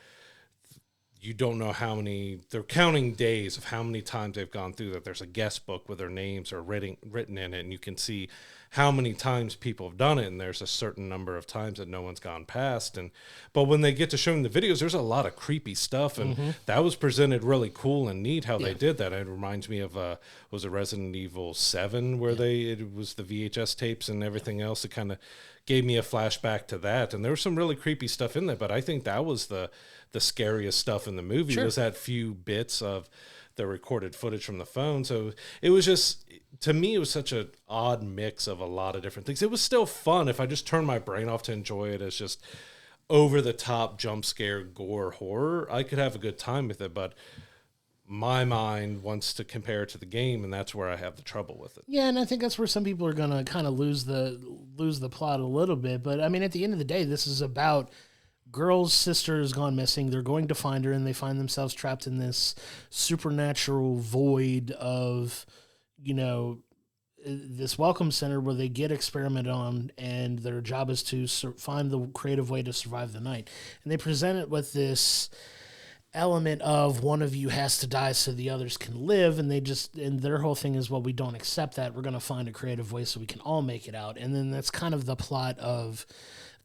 you don't know how many, they're counting days of how many times they've gone through that. There's a guest book with their names are written in it, and you can see how many times people have done it, and there's a certain number of times that no one's gone past. But when they get to showing the videos, there's a lot of creepy stuff, and that was presented really cool and neat how they did that. It reminds me of was it Resident Evil 7 where it was the VHS tapes and everything else. It kind of gave me a flashback to that, and there was some really creepy stuff in there. But I think that was the scariest stuff in the movie was that few bits of the recorded footage from the phone. So it was just, to me, it was such an odd mix of a lot of different things. It was still fun if I just turned my brain off to enjoy it as just over the top jump scare gore horror. I could have a good time with it, but my mind wants to compare it to the game, and that's where I have the trouble with it. Yeah, and I think that's where some people are going to kind of lose the plot a little bit. But I mean, at the end of the day, this is about girl's sister has gone missing. They're going to find her, and they find themselves trapped in this supernatural void of, this welcome center where they get experimented on, and their job is to find the creative way to survive the night. And they present it with this element of one of you has to die so the others can live, and their whole thing is, well, we don't accept that. We're going to find a creative way so we can all make it out. And then that's kind of the plot of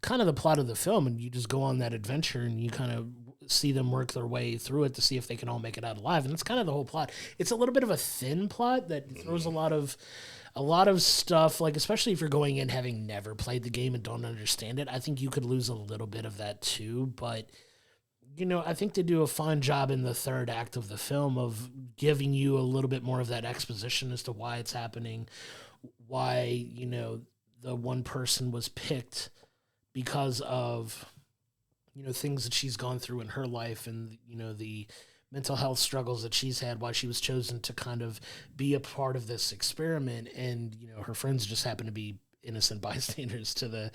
the film, and you just go on that adventure and you kind of see them work their way through it to see if they can all make it out alive. And that's kind of the whole plot. It's a little bit of a thin plot that throws a lot of stuff, like, especially if you're going in having never played the game and don't understand it. I think you could lose a little bit of that too, but I think they do a fine job in the third act of the film of giving you a little bit more of that exposition as to why it's happening, why, the one person was picked because of, things that she's gone through in her life and, the mental health struggles that she's had, why she was chosen to kind of be a part of this experiment. And, her friends just happen to be innocent bystanders to the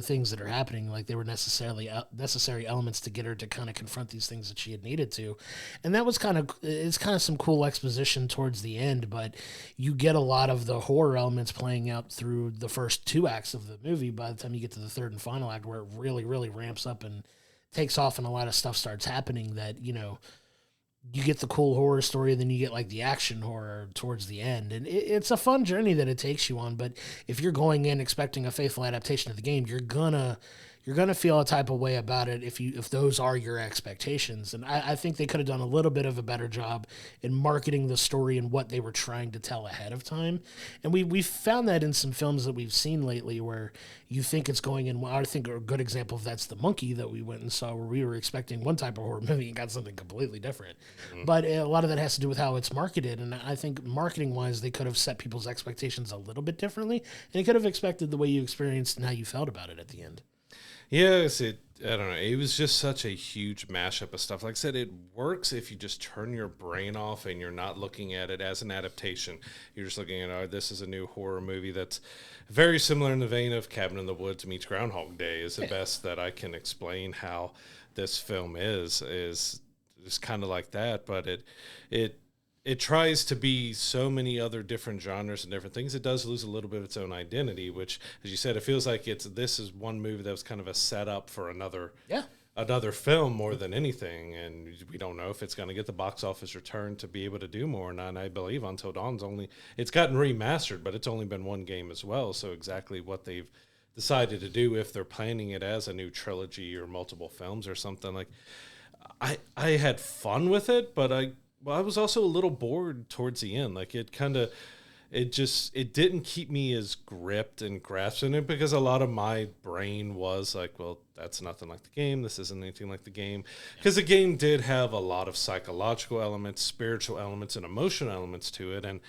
things that are happening. Like, they were necessary elements to get her to kind of confront these things that she had needed to. And that was it's kind of some cool exposition towards the end, but you get a lot of the horror elements playing out through the first two acts of the movie by the time you get to the third and final act, where it really, really ramps up and takes off and a lot of stuff starts happening that, you get the cool horror story, and then you get like the action horror towards the end. And it's a fun journey that it takes you on. But if you're going in expecting a faithful adaptation of the game, you're gonna you're going to feel a type of way about it if those are your expectations. And I think they could have done a little bit of a better job in marketing the story and what they were trying to tell ahead of time. And we've found that in some films that we've seen lately where you think it's going in. I think a good example of that's The Monkey that we went and saw, where we were expecting one type of horror movie and got something completely different. But a lot of that has to do with how it's marketed. And I think marketing wise, they could have set people's expectations a little bit differently, and they could have expected the way you experienced and how you felt about it at the end. Yes, I don't know. It was just such a huge mashup of stuff. Like I said, it works if you just turn your brain off and you're not looking at it as an adaptation. You're just looking at, oh, this is a new horror movie that's very similar in the vein of Cabin in the Woods meets Groundhog Day is the best that I can explain how this film is kind of like that. But it tries to be so many other different genres and different things. It does lose a little bit of its own identity, which, as you said, it feels like this is one movie that was kind of a setup for another film more than anything. And we don't know if it's going to get the box office return to be able to do more or not. And I believe Until Dawn's it's gotten remastered, but it's only been one game as well. So exactly what they've decided to do, if they're planning it as a new trilogy or multiple films or something, like I had fun with it, but I was also a little bored towards the end. Like it didn't keep me as gripped and grasped in it, because a lot of my brain was like, well, that's nothing like the game. This isn't anything like the game. Because the game did have a lot of psychological elements, spiritual elements, and emotional elements to it. And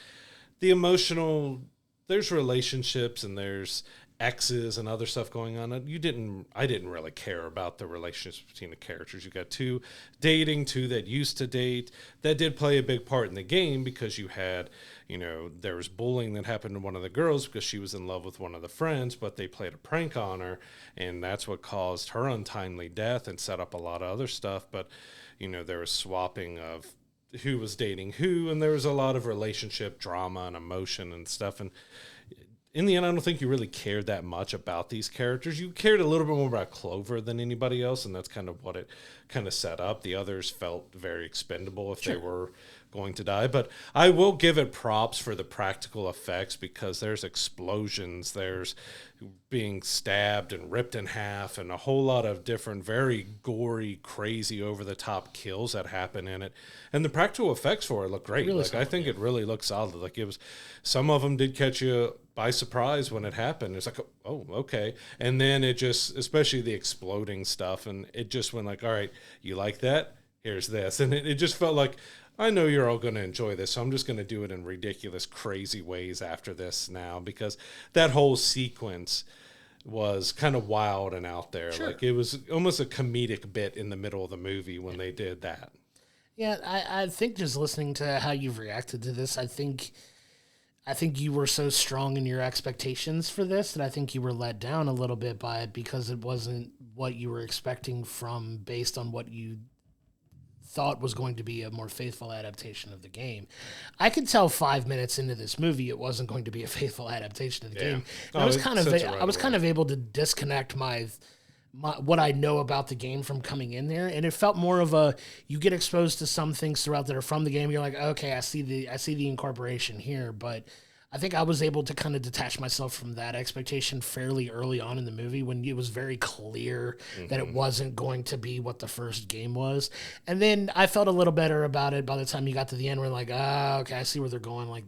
the emotional, there's relationships and there's exes and other stuff going on. I didn't really care about the relationships between the characters. You got two that used to date. That did play a big part in the game, because you had, there was bullying that happened to one of the girls because she was in love with one of the friends, but they played a prank on her, and that's what caused her untimely death and set up a lot of other stuff. But there was swapping of who was dating who, and there was a lot of relationship drama and emotion and stuff. And in the end, I don't think you really cared that much about these characters. You cared a little bit more about Clover than anybody else, and that's kind of what it kind of set up. The others felt very expendable if they were going to die. But I will give it props for the practical effects, because there's explosions, there's being stabbed and ripped in half, and a whole lot of different, very gory, crazy, over-the-top kills that happen in it. And the practical effects for it look great. Really solid, I think it really looked solid. Like it was, some of them did catch you by surprise when it happened. It's like, oh, okay. And then it just, especially the exploding stuff, and it just went like, all right, you like that? Here's this. And it just felt like, I know you're all going to enjoy this, so I'm just going to do it in ridiculous, crazy ways after this now, because that whole sequence was kind of wild and out there. Sure. Like it was almost a comedic bit in the middle of the movie when they did that. Yeah, I think just listening to how you've reacted to this, I think you were so strong in your expectations for this that I think you were let down a little bit by it, because it wasn't what you were expecting based on what you thought was going to be a more faithful adaptation of the game. I could tell 5 minutes into this movie it wasn't going to be a faithful adaptation of the game. And I was kind of able to disconnect my what I know about the game from coming in there, and it felt more of you get exposed to some things throughout that are from the game. You're like, okay, I see the incorporation here, but I think I was able to kind of detach myself from that expectation fairly early on in the movie, when it was very clear that it wasn't going to be what the first game was. And then I felt a little better about it by the time you got to the end. We're like, okay, I see where they're going. Like,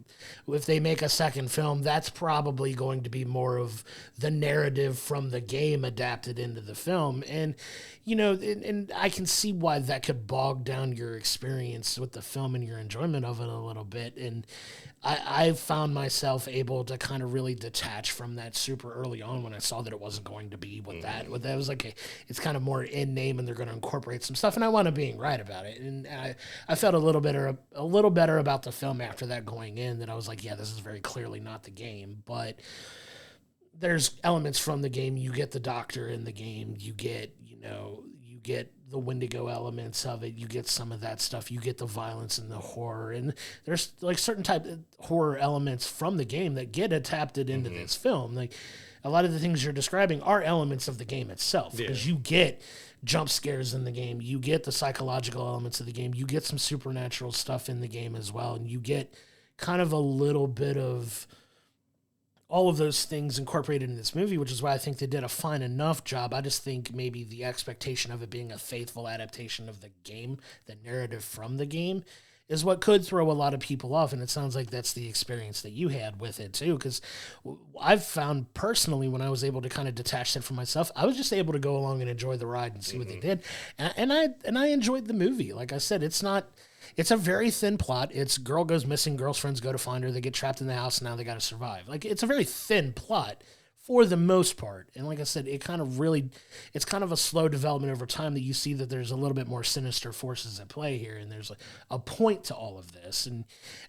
if they make a second film, that's probably going to be more of the narrative from the game adapted into the film. And, and I can see why that could bog down your experience with the film and your enjoyment of it a little bit. And I found myself able to kind of really detach from that super early on when I saw that it wasn't going to be what that was like. It's kind of more in name, and they're going to incorporate some stuff, and I wound up being right about it. And I felt a little better about the film after that going in, that I was like, yeah, this is very clearly not the game, but there's elements from the game. You get the doctor in the game. You get the Wendigo elements of it. You get some of that stuff. You get the violence and the horror. And there's like certain type of horror elements from the game that get adapted into this film. Like a lot of the things you're describing are elements of the game itself, because you get jump scares in the game. You get the psychological elements of the game. You get some supernatural stuff in the game as well. And you get kind of a little bit of all of those things incorporated in this movie, which is why I think they did a fine enough job. I just think maybe the expectation of it being a faithful adaptation of the game, the narrative from the game, is what could throw a lot of people off. And it sounds like that's the experience that you had with it too. Because I've found personally, when I was able to kind of detach that from myself, I was just able to go along and enjoy the ride and see what they did. And I enjoyed the movie. Like I said, it's a very thin plot. It's girl goes missing, girl's friends go to find her, they get trapped in the house, and now they got to survive. Like, it's a very thin plot for the most part. And like I said, it's kind of a slow development over time that you see that there's a little bit more sinister forces at play here, and there's a point to all of this. And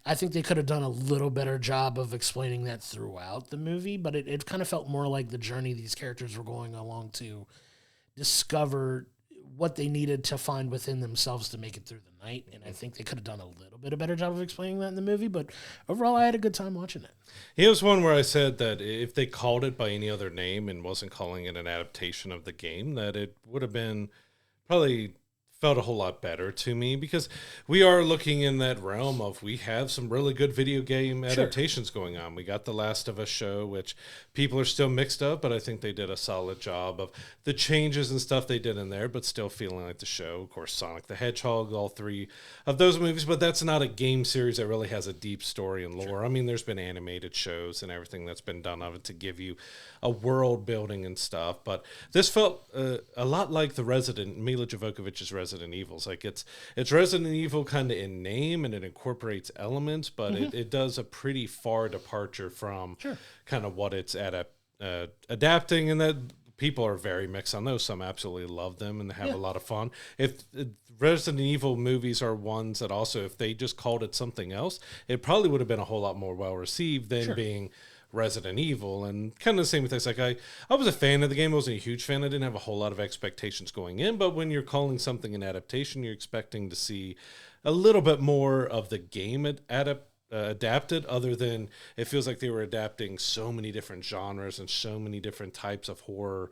I think they could have done a little better job of explaining that throughout the movie, but it kind of felt more like the journey these characters were going along to discover what they needed to find within themselves to make it through the night. And I think they could have done a little bit of better job of explaining that in the movie, but overall I had a good time watching it. Here's one where I said that if they called it by any other name and wasn't calling it an adaptation of the game, that it would have been probably felt a whole lot better to me, because we are looking in that realm of, we have some really good video game adaptations going on. We got the Last of Us show, which people are still mixed up, but I think they did a solid job of the changes and stuff they did in there, but still feeling like the show. Of course, Sonic the Hedgehog, all three of those movies, but that's not a game series that really has a deep story and lore. Sure. I mean, there's been animated shows and everything that's been done of it to give you a world building and stuff, but this felt a lot like the Mila Jovovich's Resident Evil's. Like, it's Resident Evil kind of in name, and it incorporates elements, but it does a pretty far departure from kind of what it's adapting, and that people are very mixed on those. Some absolutely love them and have a lot of fun. If Resident Evil movies are ones that also, if they just called it something else, it probably would have been a whole lot more well received than being Resident Evil. And kind of the same with this. Like, I was a fan of the game. I wasn't a huge fan. I didn't have a whole lot of expectations going in, but when you're calling something an adaptation, you're expecting to see a little bit more of the game adapted, other than it feels like they were adapting so many different genres and so many different types of horror,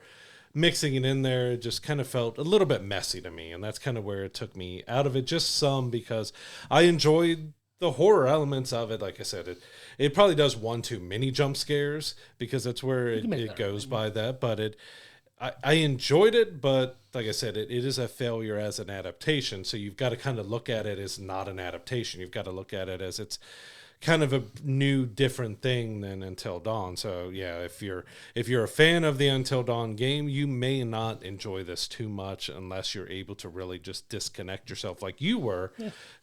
mixing it in there. It just kind of felt a little bit messy to me, and that's kind of where it took me out of it, just some, because I enjoyed the horror elements of it. Like I said, it probably does one too many jump scares, because that's where it goes by that. But I enjoyed it, but like I said, it is a failure as an adaptation. So you've got to kind of look at it as not an adaptation. You've got to look at it as it's kind of a new, different thing than Until Dawn. So yeah, if you're a fan of the Until Dawn game, you may not enjoy this too much unless you're able to really just disconnect yourself like you were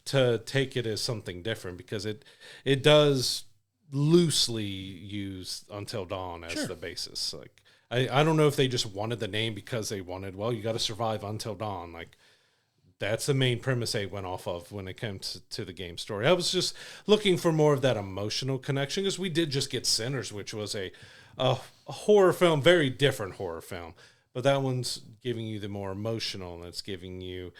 to take it as something different, because it does loosely use Until Dawn as the basis. Like, I don't know if they just wanted the name because they wanted, well, you got to survive Until Dawn. Like, that's the main premise they went off of when it came to the game story. I was just looking for more of that emotional connection, because we did just get Sinners, which was a horror film, very different horror film. But that one's giving you the more emotional, and it's giving you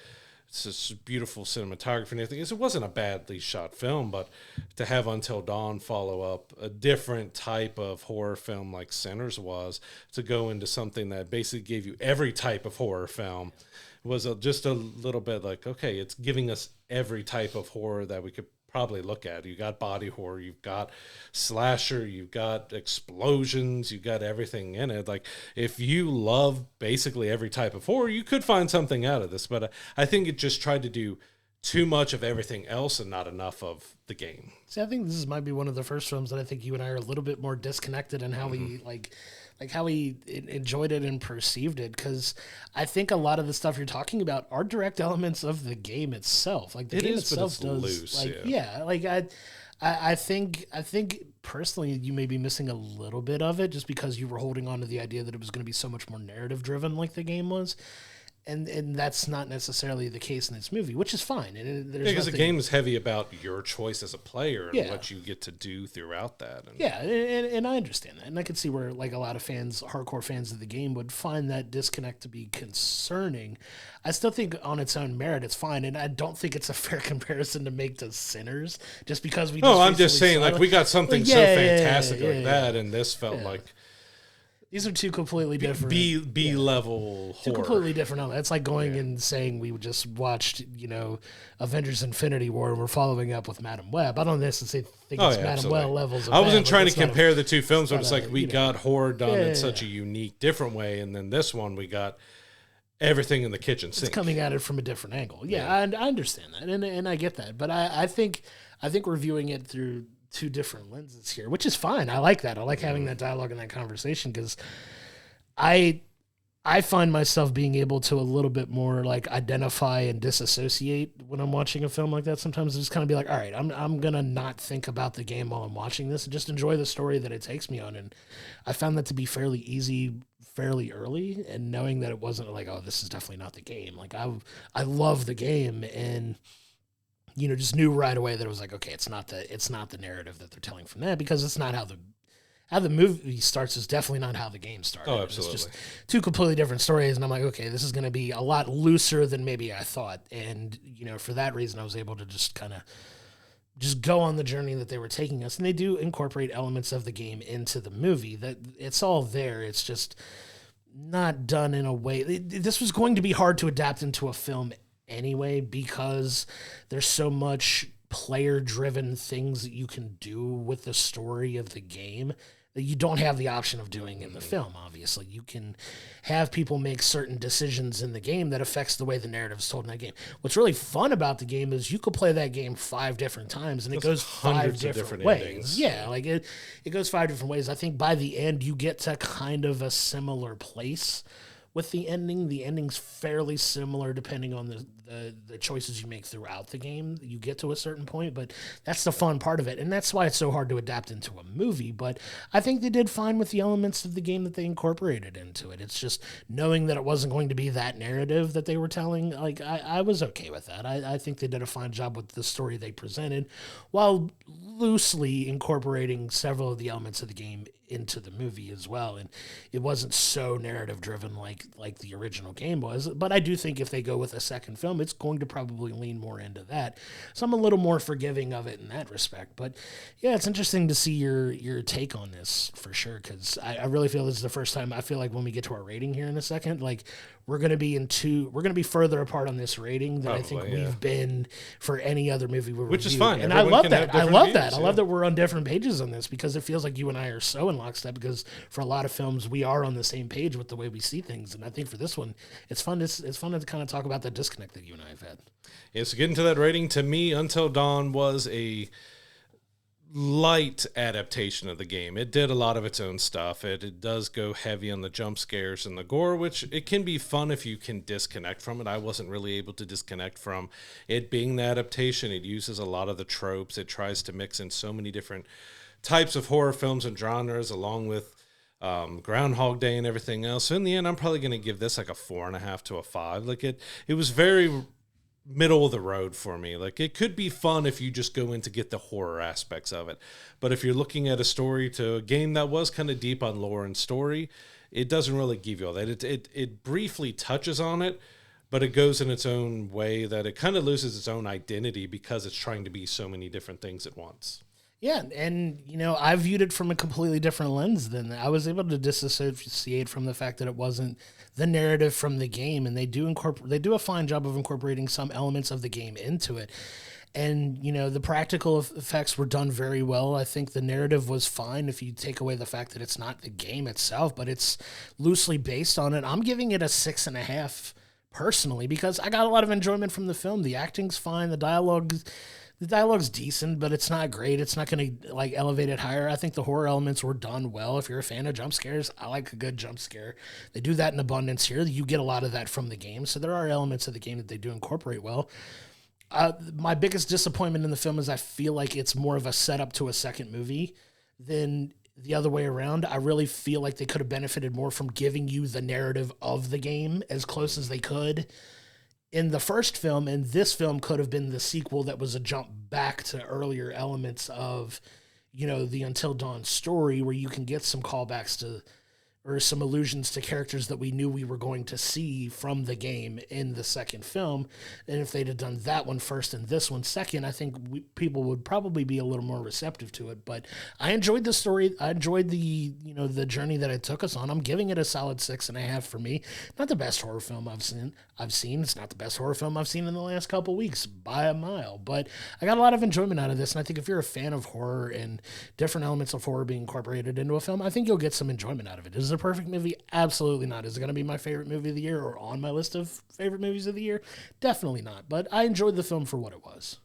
this beautiful cinematography and everything. It wasn't a badly shot film, but to have Until Dawn follow up a different type of horror film like Sinners was, to go into something that basically gave you every type of horror film, was just a little bit like, okay, it's giving us every type of horror that we could probably look at. You got body horror, you've got slasher, you've got explosions, you've got everything in it. Like, if you love basically every type of horror, you could find something out of this. But I think it just tried to do too much of everything else and not enough of the game. See, I think this might be one of the first films that I think you and I are a little bit more disconnected in how we like how we enjoyed it and perceived it, because I think a lot of the stuff you're talking about are direct elements of the game itself. Like, the game itself does loose, like I think personally you may be missing a little bit of it, just because you were holding on to the idea that it was going to be so much more narrative driven like the game was. And that's not necessarily the case in this movie, which is fine. And because the game is heavy about your choice as a player and what you get to do throughout that. And I understand that. And I could see where, like, a lot of hardcore fans of the game would find that disconnect to be concerning. I still think on its own merit, it's fine. And I don't think it's a fair comparison to make to Sinners, just because we just I'm just saying, like, we got something so fantastic like that, and this felt like... These are two completely different B level two horror. completely different. It's like going and saying we just watched, Avengers: Infinity War, and we're following up with Madam Web. I don't necessarily think it's Madam Web levels. Of I wasn't bad. trying Like, to compare the two films, but it's like we know. got horror done in such a unique, different way, and then this one we got everything in the kitchen sink. It's coming at it from a different angle. Yeah. I understand that, and I get that, but I think we're viewing it through two different lenses here, which is fine. I like that. I like having that dialogue and that conversation because I find myself being able to a little bit more like identify and disassociate when I'm watching a film like that. Sometimes I just kind of be like, all right, I'm going to not think about the game while I'm watching this and just enjoy the story that it takes me on. And I found that to be fairly easy fairly early, and knowing that it wasn't like, oh, this is definitely not the game. Like I love the game, and just knew right away that it was like, okay, it's not the narrative that they're telling from that, because it's not how the movie starts is definitely not how the game started. Oh, absolutely. It's just two completely different stories, and I'm like, okay, this is going to be a lot looser than maybe I thought. And, for that reason, I was able to just kind of just go on the journey that they were taking us. And they do incorporate elements of the game into the movie. That it's all there. It's just not done in a way. This was going to be hard to adapt into a film anyway, because there's so much player-driven things that you can do with the story of the game that you don't have the option of doing in the film. Obviously, you can have people make certain decisions in the game that affects the way the narrative is told in that game. What's really fun about the game is you could play that game 5 different times, and it goes 5 different ways. Endings. Yeah, like it goes 5 different ways. I think by the end, you get to kind of a similar place with the ending. The ending's fairly similar depending on the choices you make throughout the game. You get to a certain point, but that's the fun part of it, and that's why it's so hard to adapt into a movie. But I think they did fine with the elements of the game that they incorporated into it. It's just knowing that it wasn't going to be that narrative that they were telling. Like, I was okay with that. I think they did a fine job with the story they presented, while loosely incorporating several of the elements of the game into the movie as well. And it wasn't so narrative driven like the original game was. But I do think if they go with a second film, it's going to probably lean more into that. So I'm a little more forgiving of it in that respect. But yeah, it's interesting to see your take on this for sure, because I really feel this is the first time. I feel like when we get to our rating here in a second, like we're going to be further apart on this rating than probably, I think we've been for any other movie we reviewed. Which is fine. And everyone I love that. I love that. Yeah. I love that we're on different pages on this, because it feels like you and I are so in lockstep, because for a lot of films we are on the same page with the way we see things. And I think for this one, it's fun to kind of talk about the disconnect that you and I have had. Yeah, so getting to that rating, to me, Until Dawn was a light adaptation of the game. It did a lot of its own stuff. It does go heavy on the jump scares and the gore, which it can be fun if you can disconnect from it. I wasn't really able to disconnect from it being the adaptation. It uses a lot of the tropes. It tries to mix in so many different types of horror films and genres, along with Groundhog Day and everything else. So in the end, I'm probably going to give this like a 4.5 to a 5. Like it was very middle of the road for me. Like, it could be fun if you just go in to get the horror aspects of it, but if you're looking at a game that was kind of deep on lore and story, it doesn't really give you all that. It briefly touches on it, but it goes in its own way that it kind of loses its own identity because it's trying to be so many different things at once. Yeah, and I viewed it from a completely different lens than I was able to disassociate from the fact that it wasn't the narrative from the game, and they do a fine job of incorporating some elements of the game into it. And the practical effects were done very well. I think the narrative was fine if you take away the fact that it's not the game itself, but it's loosely based on it. I'm giving it a 6.5 personally, because I got a lot of enjoyment from the film. The acting's fine, the dialogue's decent, but it's not great. It's not going to like elevate it higher. I think the horror elements were done well. If you're a fan of jump scares, I like a good jump scare. They do that in abundance here. You get a lot of that from the game. So there are elements of the game that they do incorporate well. My biggest disappointment in the film is I feel like it's more of a setup to a second movie than the other way around. I really feel like they could have benefited more from giving you the narrative of the game as close as they could in the first film, and this film could have been the sequel that was a jump back to earlier elements of, the Until Dawn story, where you can get some callbacks to or some allusions to characters that we knew we were going to see from the game in the second film. And if they'd have done that one first and this one second, I think people would probably be a little more receptive to it. But I enjoyed the story. I enjoyed the the journey that it took us on. I'm giving it a solid 6.5 for me. Not the best horror film I've seen. It's not the best horror film I've seen in the last couple weeks by a mile. But I got a lot of enjoyment out of this, and I think if you're a fan of horror and different elements of horror being incorporated into a film, I think you'll get some enjoyment out of it. Is it a perfect movie? Absolutely not. Is it going to be my favorite movie of the year or on my list of favorite movies of the year? Definitely not. But I enjoyed the film for what it was.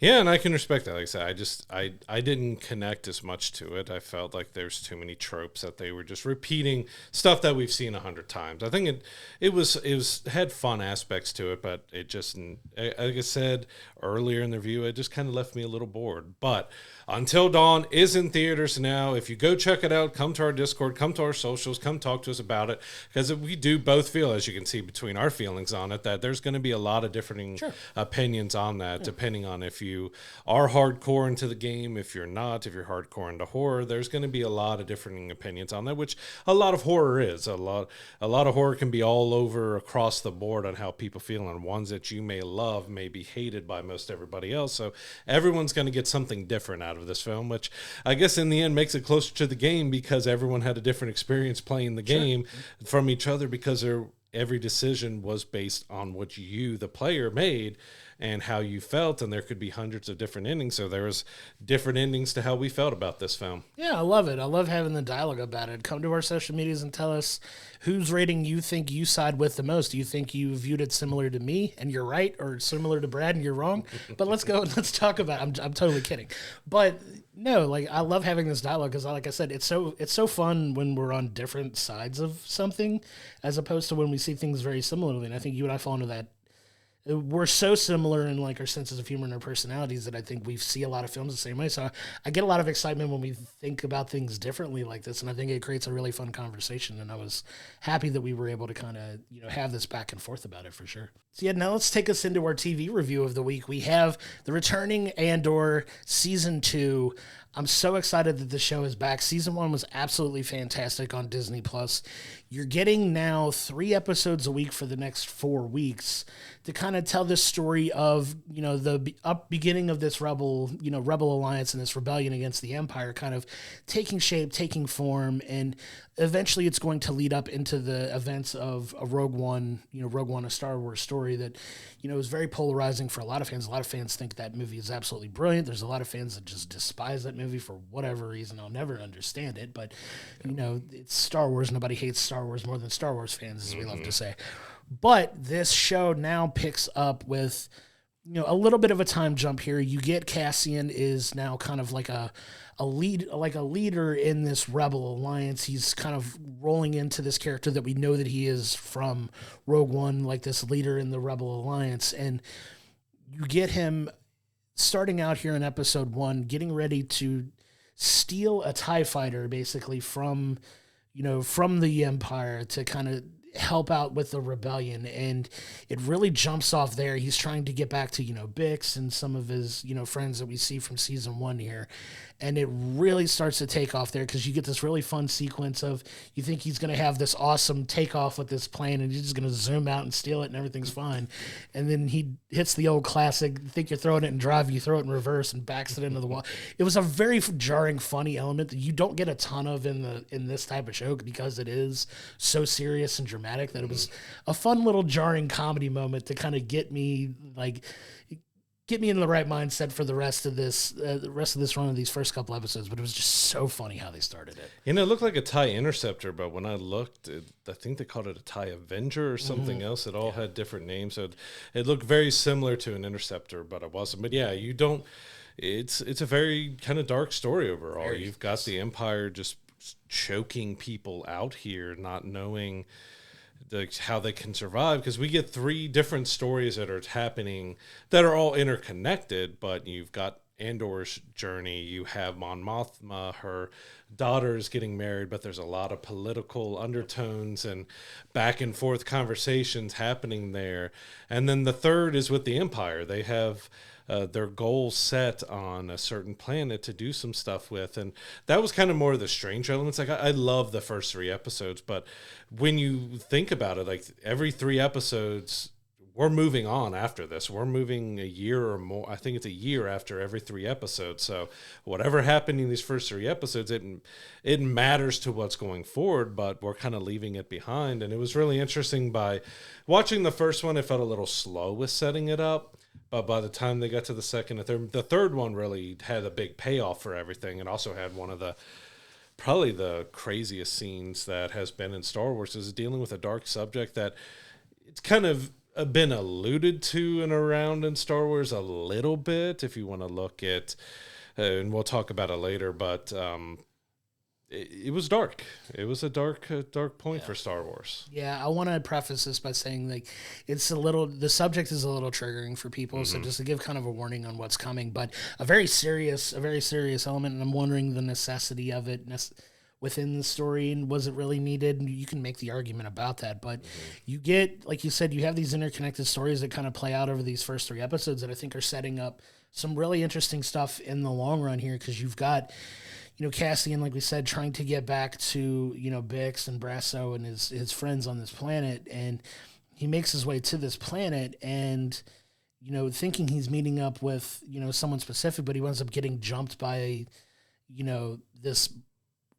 Yeah, and I can respect that. Like I said, I didn't connect as much to it. I felt like there's too many tropes that they were just repeating stuff that we've seen 100 times. I think it had fun aspects to it, but it just, like I said earlier in the review, it just kind of left me a little bored. But Until Dawn is in theaters now. If you go check it out, come to our Discord, come to our socials, come talk to us about it, because we do both feel, as you can see between our feelings on it, that there's going to be a lot of differing opinions on that, depending on if you are hardcore into the game, if you're not, if you're hardcore into horror. There's going to be a lot of differing opinions on that, which a lot of horror is. A lot of horror can be all over across the board on how people feel, and ones that you may love may be hated by most everybody else. So everyone's going to get something different out of this film, which I guess in the end makes it closer to the game, because everyone had a different experience playing the game from each other, because every decision was based on what you, the player, made and how you felt, and there could be hundreds of different endings. So there was different endings to how we felt about this film. Yeah, I love it. I love having the dialogue about it. Come to our social medias and tell us whose rating you think you side with the most. Do you think you viewed it similar to me and you're right, or similar to Brad and you're wrong? But let's go and let's talk about it. I'm totally kidding. But no, like, I love having this dialogue because, like I said, it's so fun when we're on different sides of something, as opposed to when we see things very similarly. And I think you and I fall into that. We're so similar in like our senses of humor and our personalities that I think we see a lot of films the same way. So I get a lot of excitement when we think about things differently like this, and I think it creates a really fun conversation. And I was happy that we were able to kind of have this back and forth about it for sure. So yeah, now let's take us into our TV review of the week. We have the returning Andor Season 2. I'm so excited that the show is back. Season 1 was absolutely fantastic on Disney+. You're getting now 3 episodes a week for the next 4 weeks to kind of tell this story of, the beginning of this rebel alliance and this rebellion against the Empire kind of taking shape, taking form, and eventually it's going to lead up into the events of a Rogue One, a Star Wars story that, is very polarizing for a lot of fans. A lot of fans think that movie is absolutely brilliant. There's a lot of fans that just despise that movie for whatever reason. I'll never understand it, but, it's Star Wars. Nobody hates Star Wars more than Star Wars fans, as we love to say. But this show now picks up with, a little bit of a time jump here. You get Cassian is now kind of like a leader in this rebel alliance. He's kind of rolling into this character that we know that he is from Rogue One, like this leader in the rebel alliance. And you get him starting out here in episode 1, getting ready to steal a TIE fighter basically from the Empire to kind of help out with the rebellion. And it really jumps off there. He's trying to get back to, Bix and some of his, friends that we see from season 1 here. And it really starts to take off there because you get this really fun sequence of, you think he's going to have this awesome takeoff with this plane and he's just going to zoom out and steal it and everything's fine. And then he hits the old classic, think you're throwing it in drive, you throw it in reverse and backs it into the wall. It was a very jarring, funny element that you don't get a ton of in this type of show because it is so serious and dramatic, that it was a fun little jarring comedy moment to kind of get me in the right mindset for the rest of this run of these first couple episodes. But it was just so funny how they started it. It looked like a TIE Interceptor, but when I looked, I think they called it a TIE Avenger or something else. It all had different names. So it looked very similar to an Interceptor, but it wasn't. But yeah, you don't. It's a very kind of dark story overall. You've got the Empire just choking people out here, not knowing how they can survive, because we get 3 different stories that are happening that are all interconnected, but you've got Andor's journey, you have Mon Mothma, her daughter is getting married, but there's a lot of political undertones and back and forth conversations happening there. And then the third is with the Empire. They have their goals set on a certain planet to do some stuff with. And that was kind of more of the strange elements. Like, I love the first 3 episodes, but when you think about it, like every 3 episodes, we're moving on after this. We're moving a year or more. I think it's a year after every 3 episodes. So whatever happened in these first 3 episodes, it matters to what's going forward, but we're kind of leaving it behind. And it was really interesting by watching the first one. It felt a little slow with setting it up. But by the time they got to the second and third, the third one really had a big payoff for everything. And also had one of the, probably the craziest scenes that has been in Star Wars, is dealing with a dark subject that it's kind of been alluded to and around in Star Wars a little bit, if you want to look at, and we'll talk about it later, but it was dark. It was a dark point for Star Wars. Yeah, I want to preface this by saying, like, the subject is a little triggering for people, so just to give kind of a warning on what's coming, but a very serious element, and I'm wondering the necessity of it within the story, and was it really needed? You can make the argument about that, but you get, like you said, you have these interconnected stories that kind of play out over these first 3 episodes that I think are setting up some really interesting stuff in the long run here, because you've got, Cassian, like we said, trying to get back to, Bix and Brasso and his friends on this planet, and he makes his way to this planet, and, thinking he's meeting up with, someone specific, but he ends up getting jumped by, this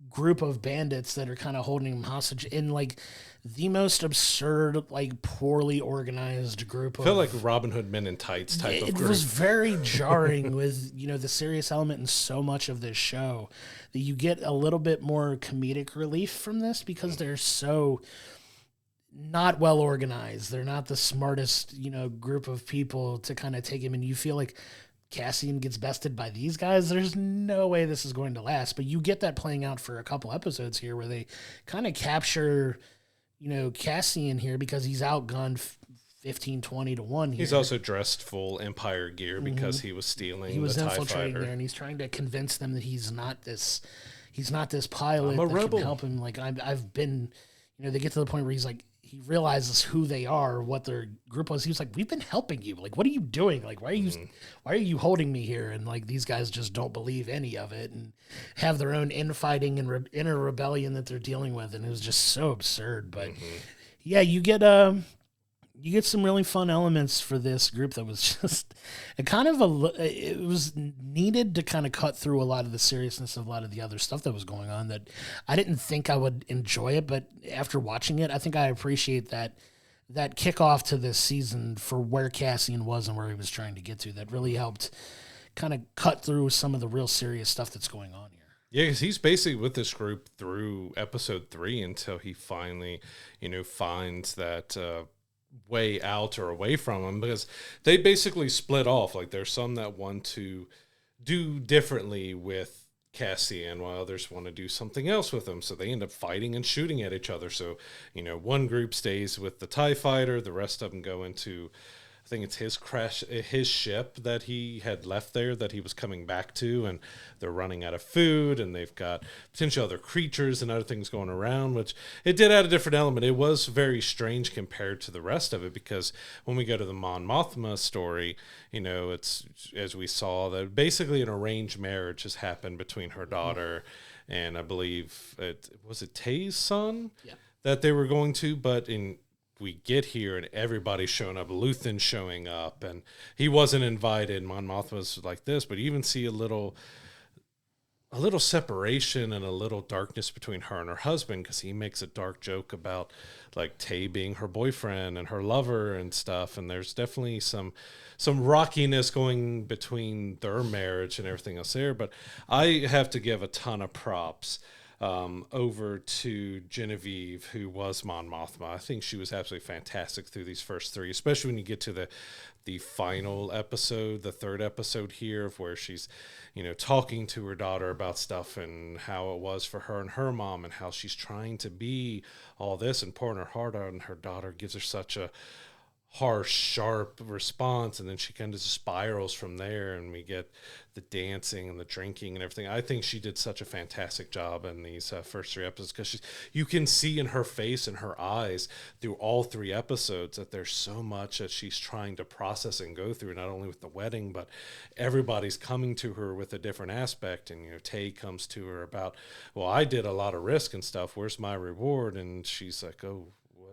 group of bandits that are kind of holding him hostage in, like, the most absurd, like, poorly organized group of... I feel like Robin Hood Men in Tights type of group. It was very jarring with, the serious element in so much of this show, that you get a little bit more comedic relief from this, because they're so not well organized. They're not the smartest, group of people to kind of take him, and you feel like Cassian gets bested by these guys. There's no way this is going to last, but you get that playing out for a couple episodes here, where they kind of capture, Cassian here, because he's outgunned 15-20 to 1 here. He's also dressed full Empire gear because he was stealing. He was the infiltrating TIE fighter there, and he's trying to convince them that he's not this pilot I'm a that rebel. can help him. Like, I've been, they get to the point where he's like, he realizes who they are, what their group was. He was like, "We've been helping you. Like, what are you doing? Like, why are you holding me here?" And, like, these guys just don't believe any of it, and have their own infighting and inner rebellion that they're dealing with. And it was just so absurd. But yeah, you get some really fun elements for this group that was just it was needed to kind of cut through a lot of the seriousness of a lot of the other stuff that was going on, that I didn't think I would enjoy it, but after watching it, I think I appreciate that kickoff to this season for where Cassian was and where he was trying to get to. That really helped kind of cut through some of the real serious stuff that's going on here. Yeah, because he's basically with this group through episode 3 until he finally, finds that way out or away from him, because they basically split off. Like, there's some that want to do differently with Cassian, while others want to do something else with him. So they end up fighting and shooting at each other. So, one group stays with the TIE fighter, the rest of them go into, I think it's his ship that he had left there that he was coming back to, and they're running out of food, and they've got potential other creatures and other things going around, which it did add a different element. It was very strange compared to the rest of it, because when we go to the Mon Mothma story, it's, as we saw, that basically an arranged marriage has happened between her daughter and, I believe, was it Tay's son? Yeah. That they were going to, but we get here and everybody's showing up. Luthen's showing up, and he wasn't invited. Mon Mothma's like this, but you even see a little separation and a little darkness between her and her husband, because he makes a dark joke about, like, Tay being her boyfriend and her lover and stuff. And there's definitely some rockiness going between their marriage and everything else there. But I have to give a ton of props over to Genevieve, who was Mon Mothma. I think she was absolutely fantastic through these first 3, especially when you get to the final episode, the 3rd episode here, of where she's, talking to her daughter about stuff and how it was for her and her mom, and how she's trying to be all this and pouring her heart out, and her daughter gives her such a harsh, sharp response, and then she kind of spirals from there, and we get the dancing and the drinking and everything. I think she did such a fantastic job in these first 3 episodes, because you can see in her face and her eyes through all 3 episodes that there's so much that she's trying to process and go through, not only with the wedding, but everybody's coming to her with a different aspect. And, Tay comes to her about, well, I did a lot of risk and stuff. Where's my reward? And she's like, oh,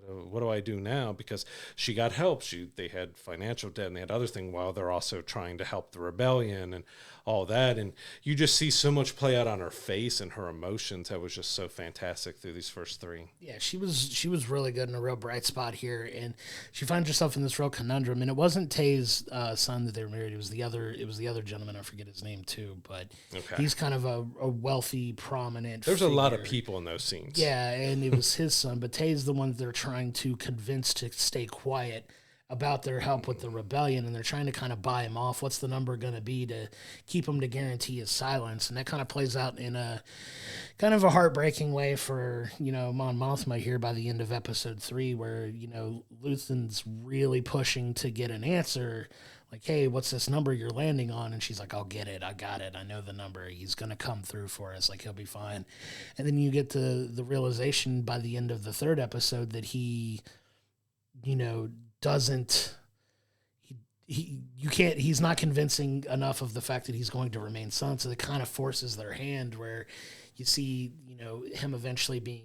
what do I do now? Because she got help. They had financial debt and they had other things, while they're also trying to help the rebellion and all that. And you just see so much play out on her face and her emotions. That was just so fantastic through these first 3. Yeah, she was really good in a real bright spot here, and she finds herself in this real conundrum. And it wasn't Tay's son that they were married; it was the other gentleman. I forget his name too, but he's kind of a wealthy, prominent. There's figure. A lot of people in those scenes. Yeah, and it was his son, but Tay's the one that they're trying to convince to stay quiet about their help with the rebellion, and they're trying to kind of buy him off. What's the number going to be to keep him to guarantee his silence? And that kind of plays out in a kind of a heartbreaking way for, Mon Mothma here by the end of episode 3, where, Luthen's really pushing to get an answer. Like, hey, what's this number you're landing on? And she's like, I'll get it. I got it. I know the number. He's going to come through for us. Like, he'll be fine. And then you get the realization by the end of the 3rd episode that he, he's not convincing enough of the fact that he's going to remain son. So it kind of forces their hand, where you see, him eventually being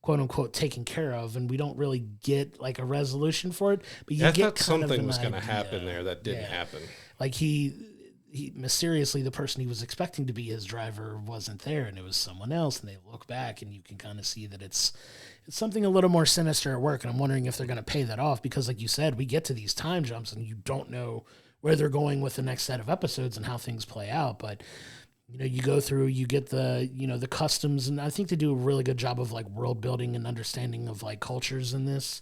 quote unquote taken care of, and we don't really get like a resolution for it, but you get kind something of was going to happen there that didn't happen. Like he mysteriously, the person he was expecting to be his driver wasn't there, and it was someone else. And they look back, and you can kind of see that it's something a little more sinister at work. And I'm wondering if they're going to pay that off, because like you said, we get to these time jumps and you don't know where they're going with the next set of episodes and how things play out. But, you go through, you get the, the customs, and I think they do a really good job of like world building and understanding of like cultures in these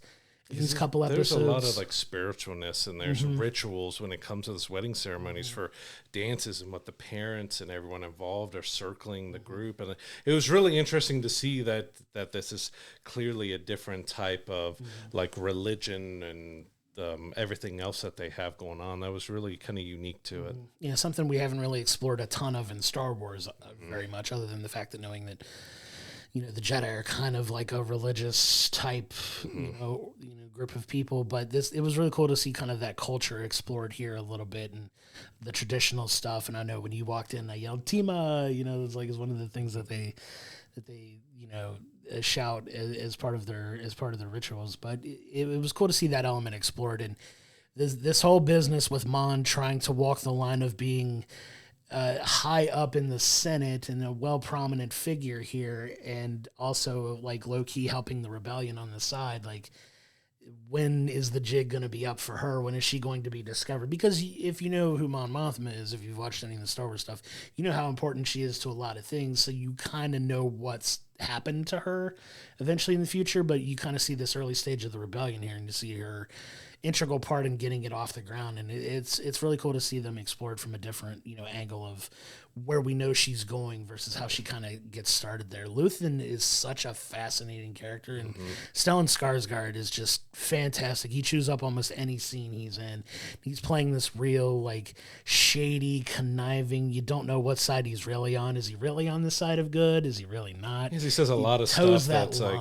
couple episodes. There's a lot of like spiritualness, and there's rituals when it comes to this wedding ceremonies for dances, and what the parents and everyone involved are circling the group. And it was really interesting to see that this is clearly a different type of like religion and everything else that they have going on. That was really kind of unique to it. Yeah, something we haven't really explored a ton of in Star Wars very much, other than the fact that knowing that the Jedi are kind of like a religious type, group of people. But it was really cool to see kind of that culture explored here a little bit, and the traditional stuff. And I know when you walked in, I yelled "Tima," it's one of the things that they shout as part of their rituals. But it was cool to see that element explored, and this whole business with Mon trying to walk the line of being high up in the Senate and a well-prominent figure here, and also like low-key helping the rebellion on the side. Like, when is the jig going to be up for her? When is she going to be discovered? Because if you know who Mon Mothma is, if you've watched any of the Star Wars stuff, you know how important she is to a lot of things. So you kind of know what's happened to her eventually in the future, but you kind of see this early stage of the rebellion here, and you see her integral part in getting it off the ground. And it's really cool to see them explored from a different, angle of where we know she's going versus how she kind of gets started there. Luthen is such a fascinating character, and Stellan Skarsgård is just fantastic. He chews up almost any scene he's in. He's playing this real, like, shady, conniving, you don't know what side he's really on. Is he really on the side of good? Is he really not? He says a lot of stuff that's like,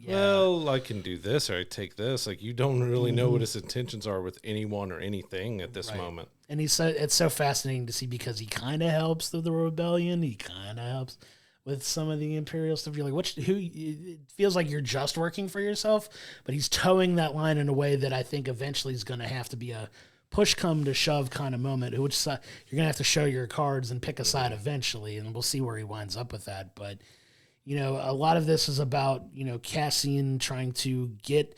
well, I can do this, or I take this. Like, you don't really know what his intentions are with anyone or anything at this moment. And it's so fascinating to see, because he kind of helps through the rebellion. He kind of helps with some of the Imperial stuff. You're like, it feels like you're just working for yourself, but he's towing that line in a way that I think eventually is going to have to be a push come to shove kind of moment, which you're going to have to show your cards and pick a side eventually, and we'll see where he winds up with that. But, a lot of this is about, Cassian trying to get,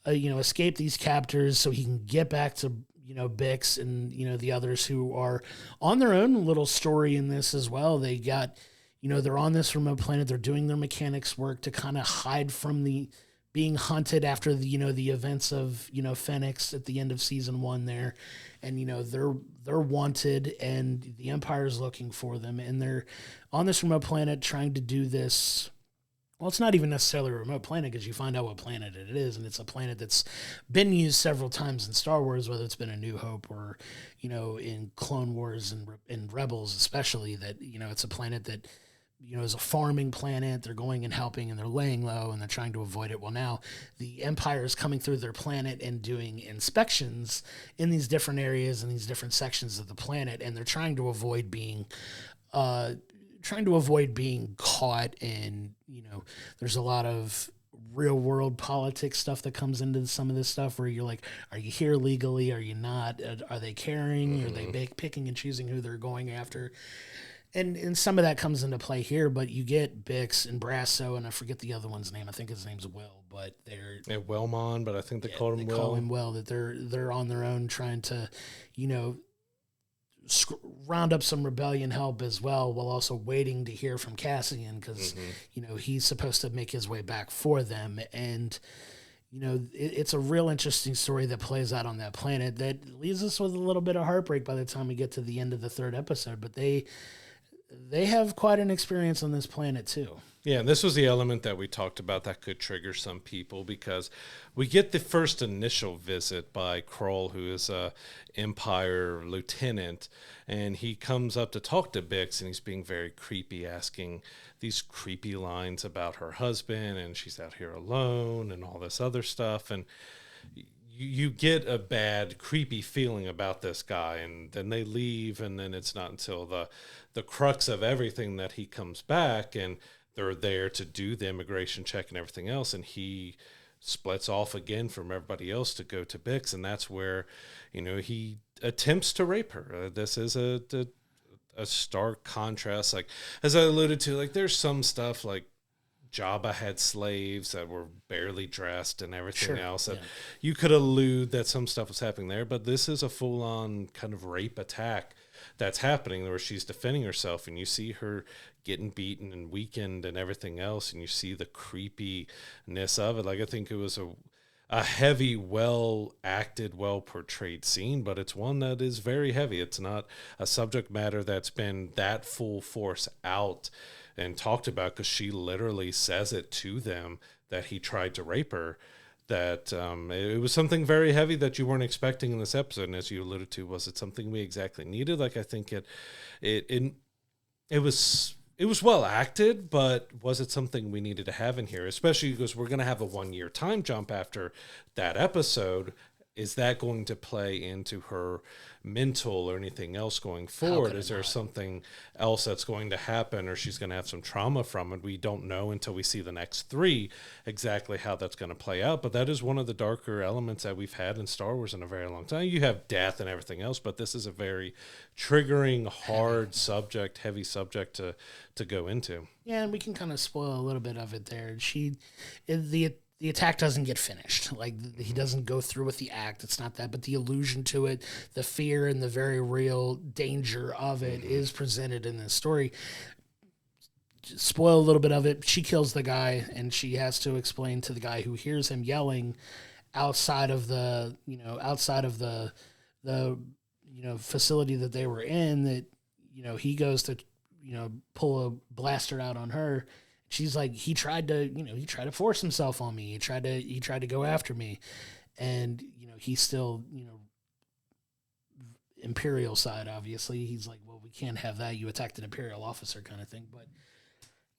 escape these captors so he can get back to, Bix and, the others who are on their own little story in this as well. They got, they're on this remote planet. They're doing their mechanics work to kind of hide from the being hunted after the, the events of, Phoenix at the end of season 1 there. And, they're wanted, and the Empire's looking for them, and they're on this remote planet trying to do this Well, it's not even necessarily a remote planet because you find out what planet it is, and it's a planet that's been used several times in Star Wars, whether it's been A New Hope or, in Clone Wars and in Rebels, especially. That it's a planet that is a farming planet. They're going and helping, and they're laying low, and they're trying to avoid it. Well, now the Empire is coming through their planet and doing inspections in these different areas and these different sections of the planet, and they're trying to avoid being uh, caught. And there's a lot of real world politics stuff that comes into some of this stuff where you're like, are you here legally, are you not, are they caring, are they picking and choosing who they're going after? And some of that comes into play here, but you get Bix and Brasso, and I forget the other one's name. I think his name's Will, but they're Wellmon, but I think they called him Will. Call him Will. That they're on their own trying to, round up some rebellion help as well, while also waiting to hear from Cassian because he's supposed to make his way back for them. And it's a real interesting story that plays out on that planet that leaves us with a little bit of heartbreak by the time we get to the end of the third episode. But they have quite an experience on this planet too. Yeah, and this was the element that we talked about that could trigger some people, because we get the first initial visit by Kroll, who is a Empire lieutenant, and he comes up to talk to Bix, and he's being very creepy, asking these creepy lines about her husband, and she's out here alone, and all this other stuff, and you get a bad, creepy feeling about this guy, and then they leave, and then it's not until the crux of everything that he comes back, and they're there to do the immigration check and everything else, and he splits off again from everybody else to go to Bix, and that's where, he attempts to rape her. This is a stark contrast. Like, as I alluded to, like, there's some stuff like Jabba had slaves that were barely dressed and everything else. And you could allude that some stuff was happening there, but this is a full-on kind of rape attack that's happening where she's defending herself, and you see her getting beaten and weakened and everything else, and you see the creepiness of it. Like, I think it was a heavy, well-acted, well-portrayed scene, but it's one that is very heavy. It's not a subject matter that's been that full force out and talked about, because she literally says it to them that he tried to rape her. That it was something very heavy that you weren't expecting in this episode, and as you alluded to, was it something we exactly needed? Like, I think it was well acted, but was it something we needed to have in here? Especially because we're going to have a 1-year time jump after that episode. Is that going to play into her mental or anything else going forward? Is there something else that's going to happen, or she's going to have some trauma from it? We don't know until we see the next 3 exactly how that's going to play out. But that is one of the darker elements that we've had in Star Wars in a very long time. You have death and everything else, but this is a very triggering, hard subject, heavy subject to go into. Yeah, and we can kind of spoil a little bit of it there. The attack doesn't get finished. Like, he doesn't go through with the act. It's not that, but the allusion to it, the fear and the very real danger of it is presented in this story. Spoil a little bit of it. She kills the guy, and she has to explain to the guy who hears him yelling outside of the facility that they were in, that, he goes to, pull a blaster out on her. She's like, he tried to force himself on me. He tried to go after me. And, he's still, Imperial side, obviously. He's like, well, we can't have that. You attacked an Imperial officer kind of thing. But,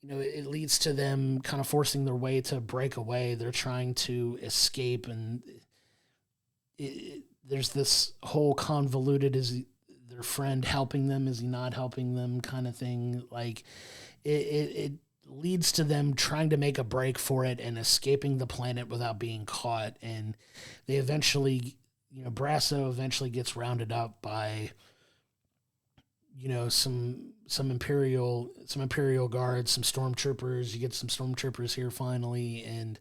it leads to them kind of forcing their way to break away. They're trying to escape. And there's this whole convoluted, is their friend helping them? Is he not helping them kind of thing? Like, it leads to them trying to make a break for it and escaping the planet without being caught. And they eventually, Brasso eventually gets rounded up by, some Imperial guards, some stormtroopers. You get some stormtroopers here finally, and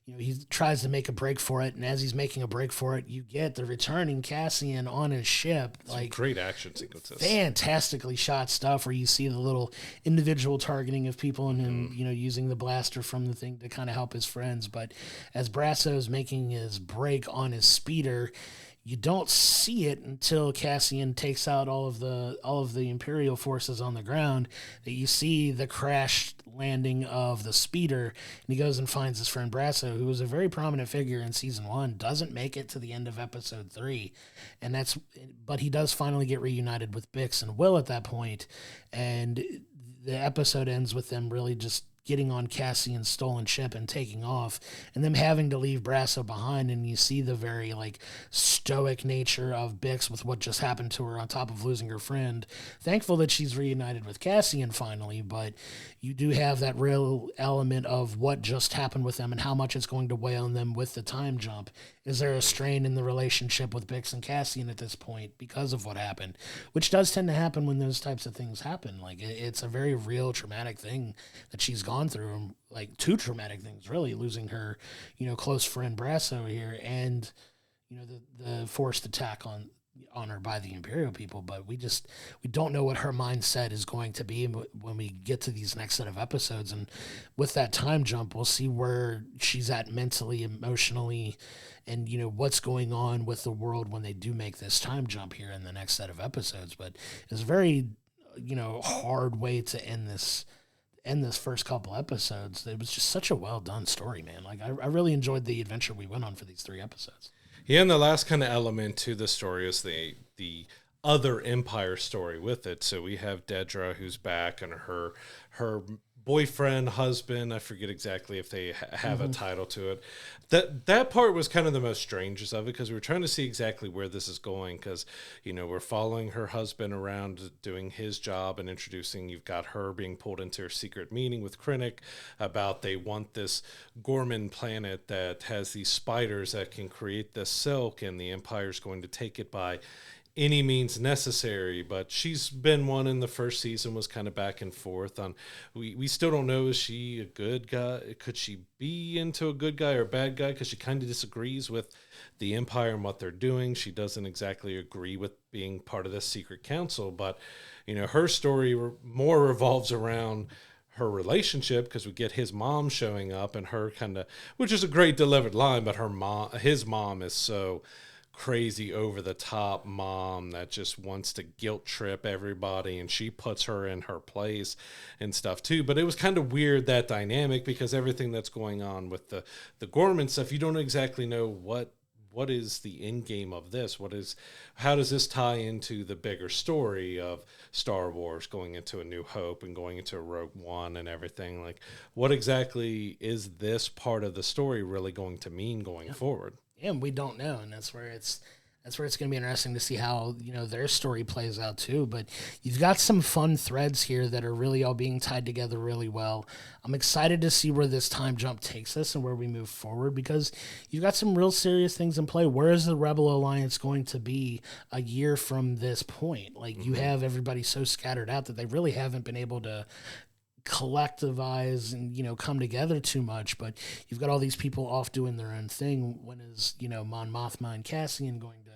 he tries to make a break for it, and as he's making a break for it, you get the returning Cassian on his ship. Some like, great action sequences. Fantastically shot stuff where you see the little individual targeting of people and him, using the blaster from the thing to kind of help his friends. But as Brasso's making his break on his speeder, you don't see it until Cassian takes out all of the Imperial forces on the ground, that you see the crash landing of the speeder, and he goes and finds his friend Brasso, who was a very prominent figure in season 1, doesn't make it to the end of episode 3, but he does finally get reunited with Bix and Will at that point, and the episode ends with them really just getting on Cassian's stolen ship and taking off, and them having to leave Brasso behind. And you see the very like stoic nature of Bix with what just happened to her, on top of losing her friend. Thankful that she's reunited with Cassian finally, but you do have that real element of what just happened with them and how much it's going to weigh on them with the time jump. Is there a strain in the relationship with Bix and Cassian at this point because of what happened? Which does tend to happen when those types of things happen. Like, it's a very real traumatic thing that she's gone through. Like, two traumatic things, really, losing her, close friend Brasso here, and, the forced attack on her by the Imperial people. But we don't know what her mindset is going to be when we get to these next set of episodes. And with that time jump, we'll see where she's at mentally, emotionally, and what's going on with the world when they do make this time jump here in the next set of episodes. But it's a very hard way to end this first couple episodes. It was just such a well done story, man. Like, I really enjoyed the adventure we went on for these 3 episodes. Yeah, and the last kind of element to the story is the other Empire story with it. So we have Dedra, who's back, and her boyfriend, husband, I forget exactly if they have a title to it. That part was kind of the most strangest of it, because we were trying to see exactly where this is going, because, we're following her husband around doing his job and introducing, you've got her being pulled into her secret meeting with Krennic about they want this Gorman planet that has these spiders that can create the silk, and the Empire's going to take it by any means necessary. But she's been one in the first season, was kind of back and forth on, we still don't know, is she a good guy? Could she be into a good guy or a bad guy? Because she kind of disagrees with the Empire and what they're doing. She doesn't exactly agree with being part of this secret council, but her story more revolves around her relationship, because we get his mom showing up, and her kind of, which is a great delivered line, but his mom is so crazy over the top mom that just wants to guilt trip everybody, and she puts her in her place and stuff too. But it was kind of weird, that dynamic, because everything that's going on with the Gorman stuff, you don't exactly know what is the end game of this. How does this tie into the bigger story of Star Wars going into A New Hope and going into Rogue One and everything? Like, what exactly is this part of the story really going to mean going forward? Yeah, we don't know, and that's where it's going to be interesting to see how their story plays out too. But you've got some fun threads here that are really all being tied together really well. I'm excited to see where this time jump takes us and where we move forward, because you've got some real serious things in play. Where is the Rebel Alliance going to be a year from this point? Like, you have everybody so scattered out that they really haven't been able to collectivize and come together too much. But you've got all these people off doing their own thing. When is Mon Mothma and Cassian going to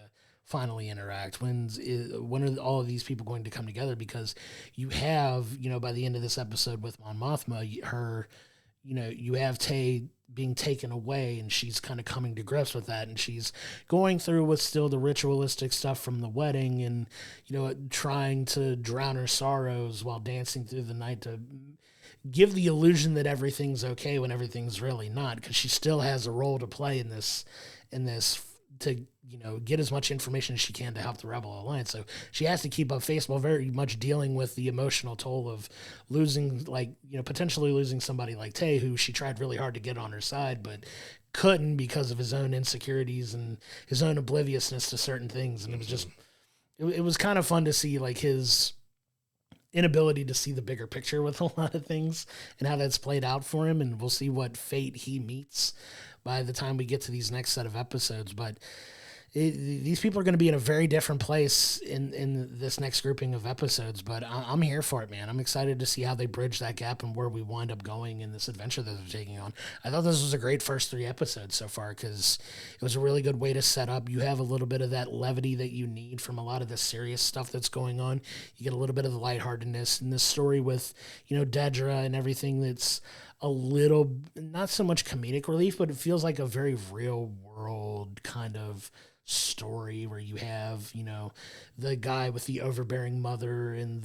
finally interact? When are all of these people going to come together? Because you have by the end of this episode with Mon Mothma, you have Tay being taken away, and she's kind of coming to grips with that, and she's going through with still the ritualistic stuff from the wedding, and trying to drown her sorrows while dancing through the night to give the illusion that everything's okay when everything's really not, because she still has a role to play in this to get as much information as she can to help the Rebel Alliance. So she has to keep up face while very much dealing with the emotional toll of losing, potentially losing somebody like Tay, who she tried really hard to get on her side, but couldn't because of his own insecurities and his own obliviousness to certain things. And it was just, it was kind of fun to see his inability to see the bigger picture with a lot of things and how that's played out for him. And we'll see what fate he meets by the time we get to these next set of episodes. But these people are going to be in a very different place in this next grouping of episodes, but I'm here for it, man. I'm excited to see how they bridge that gap and where we wind up going in this adventure that they're taking on. I thought this was a great first 3 episodes so far, because it was a really good way to set up. You have a little bit of that levity that you need from a lot of the serious stuff that's going on. You get a little bit of the lightheartedness in this story with, Dedra and everything that's a little, not so much comedic relief, but it feels like a very real world kind of story where you have, the guy with the overbearing mother and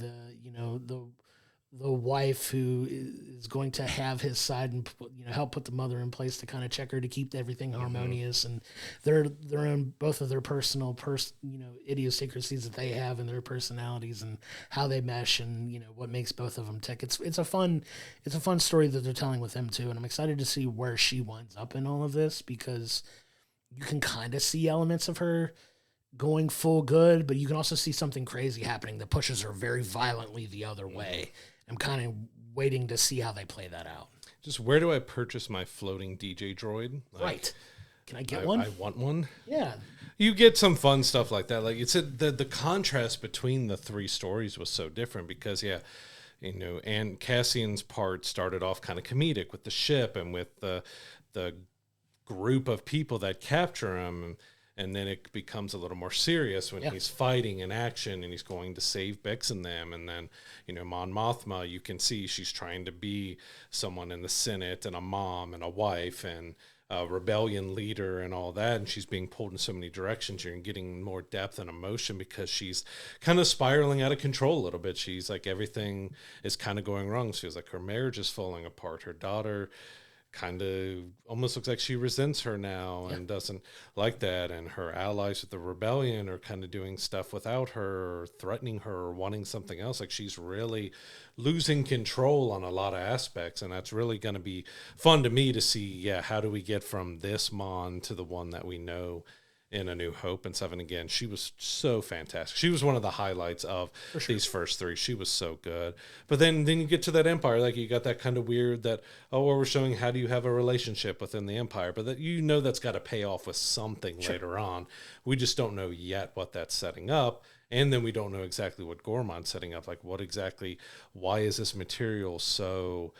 the wife who is going to have his side and help put the mother in place to kind of check her to keep everything harmonious, and their own, both of their personal idiosyncrasies that they have and their personalities and how they mesh, and what makes both of them tick. It's a fun story that they're telling with him too, and I'm excited to see where she winds up in all of this, because you can kind of see elements of her going full good, but you can also see something crazy happening that pushes her very violently the other way. I'm kind of waiting to see how they play that out. Just where do I purchase my floating DJ droid? Right. Can I get one? I want one. Yeah. You get some fun stuff like that. Like it's the contrast between the three stories was so different because, and Cassian's part started off kind of comedic with the ship and with the group of people that capture him. And then it becomes a little more serious when he's fighting in action and he's going to save Bix and them. And then, Mon Mothma, you can see she's trying to be someone in the Senate and a mom and a wife and a rebellion leader and all that. And she's being pulled in so many directions. You're getting more depth and emotion because she's kind of spiraling out of control a little bit. She's like, everything is kind of going wrong. She feels like her marriage is falling apart. Her daughter kind of almost looks like she resents her now and doesn't like that, and her allies with the rebellion are kind of doing stuff without her or threatening her or wanting something else. Like she's really losing control on a lot of aspects, and that's really going to be fun to me to see, how do we get from this Mon to the one that we know in A New Hope and stuff. And again, she was so fantastic. She was one of the highlights of these first three. She was so good. But then you get to that Empire, like you got that kind of weird that, we're showing how do you have a relationship within the Empire, but that that's got to pay off with something later on. We just don't know yet what that's setting up. And then we don't know exactly what Gormon's setting up. Like why is this material so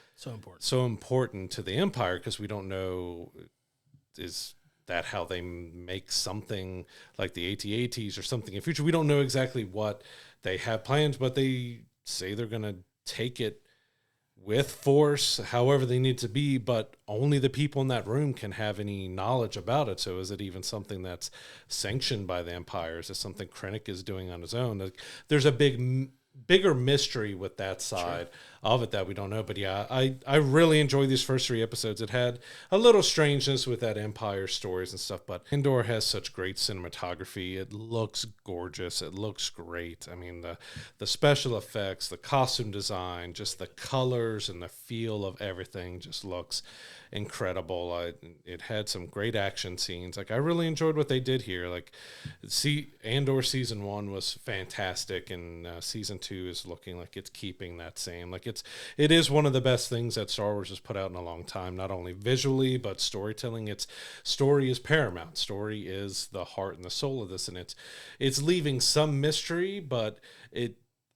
important to the Empire? Because we don't know, is that how they make something like the AT-ATs or something in future. We don't know exactly what they have planned, but they say they're going to take it with force, however they need to be, but only the people in that room can have any knowledge about it. So is it even something that's sanctioned by the Empire? Is it something Krennic is doing on his own? There's a bigger mystery with that side of it that we don't know. But I really enjoyed these first three episodes. It had a little strangeness with that Empire stories and stuff, but Andor has such great cinematography. It looks gorgeous. It looks great. I mean, the special effects, the costume design, just the colors and the feel of everything just looks incredible. It had some great action scenes. Like I really enjoyed what they did here. Like Andor season 1 was fantastic, and season 2 is looking like it's keeping that same. Like it is one of the best things that Star Wars has put out in a long time, not only visually but storytelling. Story is paramount. Story is the heart and the soul of this, and it's leaving some mystery, but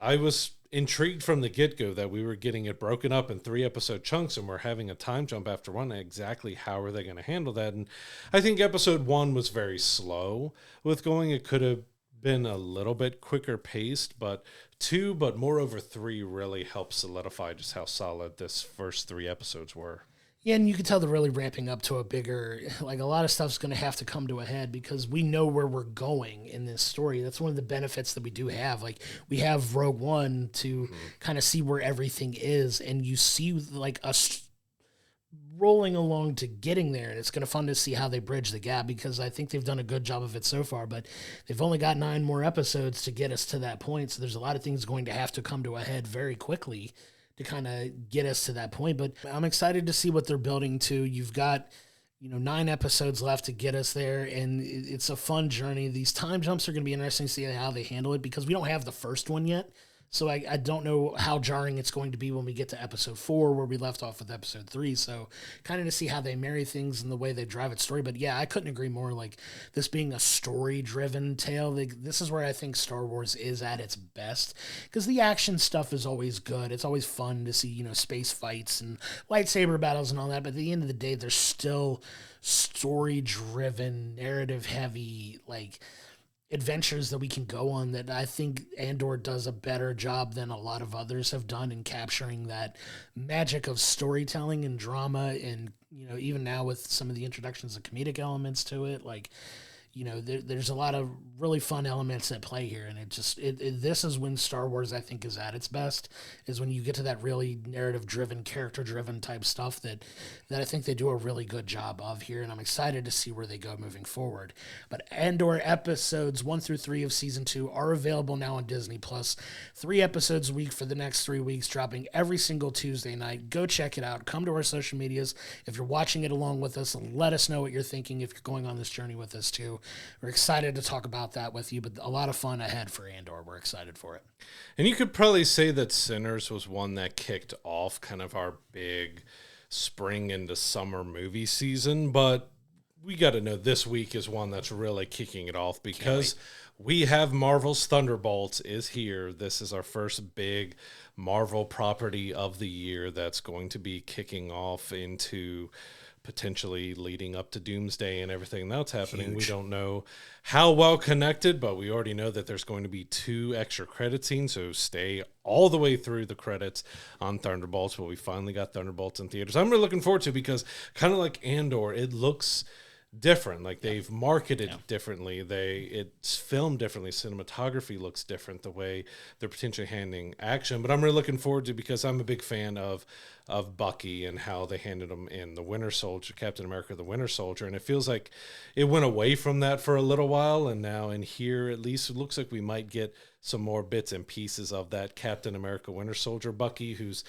I was intrigued from the get-go that we were getting it broken up in 3-episode chunks, and we're having a time jump after one. Exactly how are they going to handle that? And I think episode 1 was very slow with going. It could have been a little bit quicker paced, but 2, but moreover 3 really helped solidify just how solid this first 3 episodes were. Yeah, and you can tell they're really ramping up to a bigger, like a lot of stuff's going to have to come to a head because we know where we're going in this story. That's one of the benefits that we do have. Like we have Rogue One to kind of see where everything is, and you see like us rolling along to getting there, and it's going to fun to see how they bridge the gap because I think they've done a good job of it so far, but they've only got 9 more episodes to get us to that point, so there's a lot of things going to have to come to a head very quickly to kind of get us to that point. But I'm excited to see what they're building to. You've got 9 episodes left to get us there, and it's a fun journey. These time jumps are going to be interesting to see how they handle it because we don't have the first one yet. So I don't know how jarring it's going to be when we get to episode 4 where we left off with episode 3. So kind of to see how they marry things and the way they drive its story. But yeah, I couldn't agree more. Like this being a story-driven tale, this is where I think Star Wars is at its best because the action stuff is always good. It's always fun to see, space fights and lightsaber battles and all that. But at the end of the day, there's still story-driven, narrative-heavy, like adventures that we can go on that I think Andor does a better job than a lot of others have done in capturing that magic of storytelling and drama. And, even now with some of the introductions of comedic elements to it, like, there's a lot of really fun elements at play here, and this is when Star Wars, I think, is at its best, is when you get to that really narrative-driven, character-driven type stuff that I think they do a really good job of here, and I'm excited to see where they go moving forward. But Andor episodes 1 through 3 of Season 2 are available now on Disney+. 3 episodes a week for the next 3 weeks, dropping every single Tuesday night. Go check it out. Come to our social medias. If you're watching it along with us, let us know what you're thinking if you're going on this journey with us, too. We're excited to talk about that with you, but a lot of fun ahead for Andor. We're excited for it. And you could probably say that Sinners was one that kicked off kind of our big spring into summer movie season, but we got to know this week is one that's really kicking it off because we have Marvel's Thunderbolts is here. This is our first big Marvel property of the year that's going to be kicking off into potentially leading up to Doomsday and everything that's happening. Huge. We don't know how well connected, but we already know that there's going to be 2 extra credit scenes, so stay all the way through the credits on Thunderbolts. But we finally got Thunderbolts in theaters. I'm really looking forward to it because kind of like Andor, it looks different. Like they've marketed differently. It's filmed differently. Cinematography looks different, the way they're potentially handling action. But I'm really looking forward to it because I'm a big fan of Bucky and how they handled him in the Winter Soldier, Captain America, the Winter Soldier. And it feels like it went away from that for a little while. And now in here, at least it looks like we might get some more bits and pieces of that Captain America Winter Soldier Bucky, who's,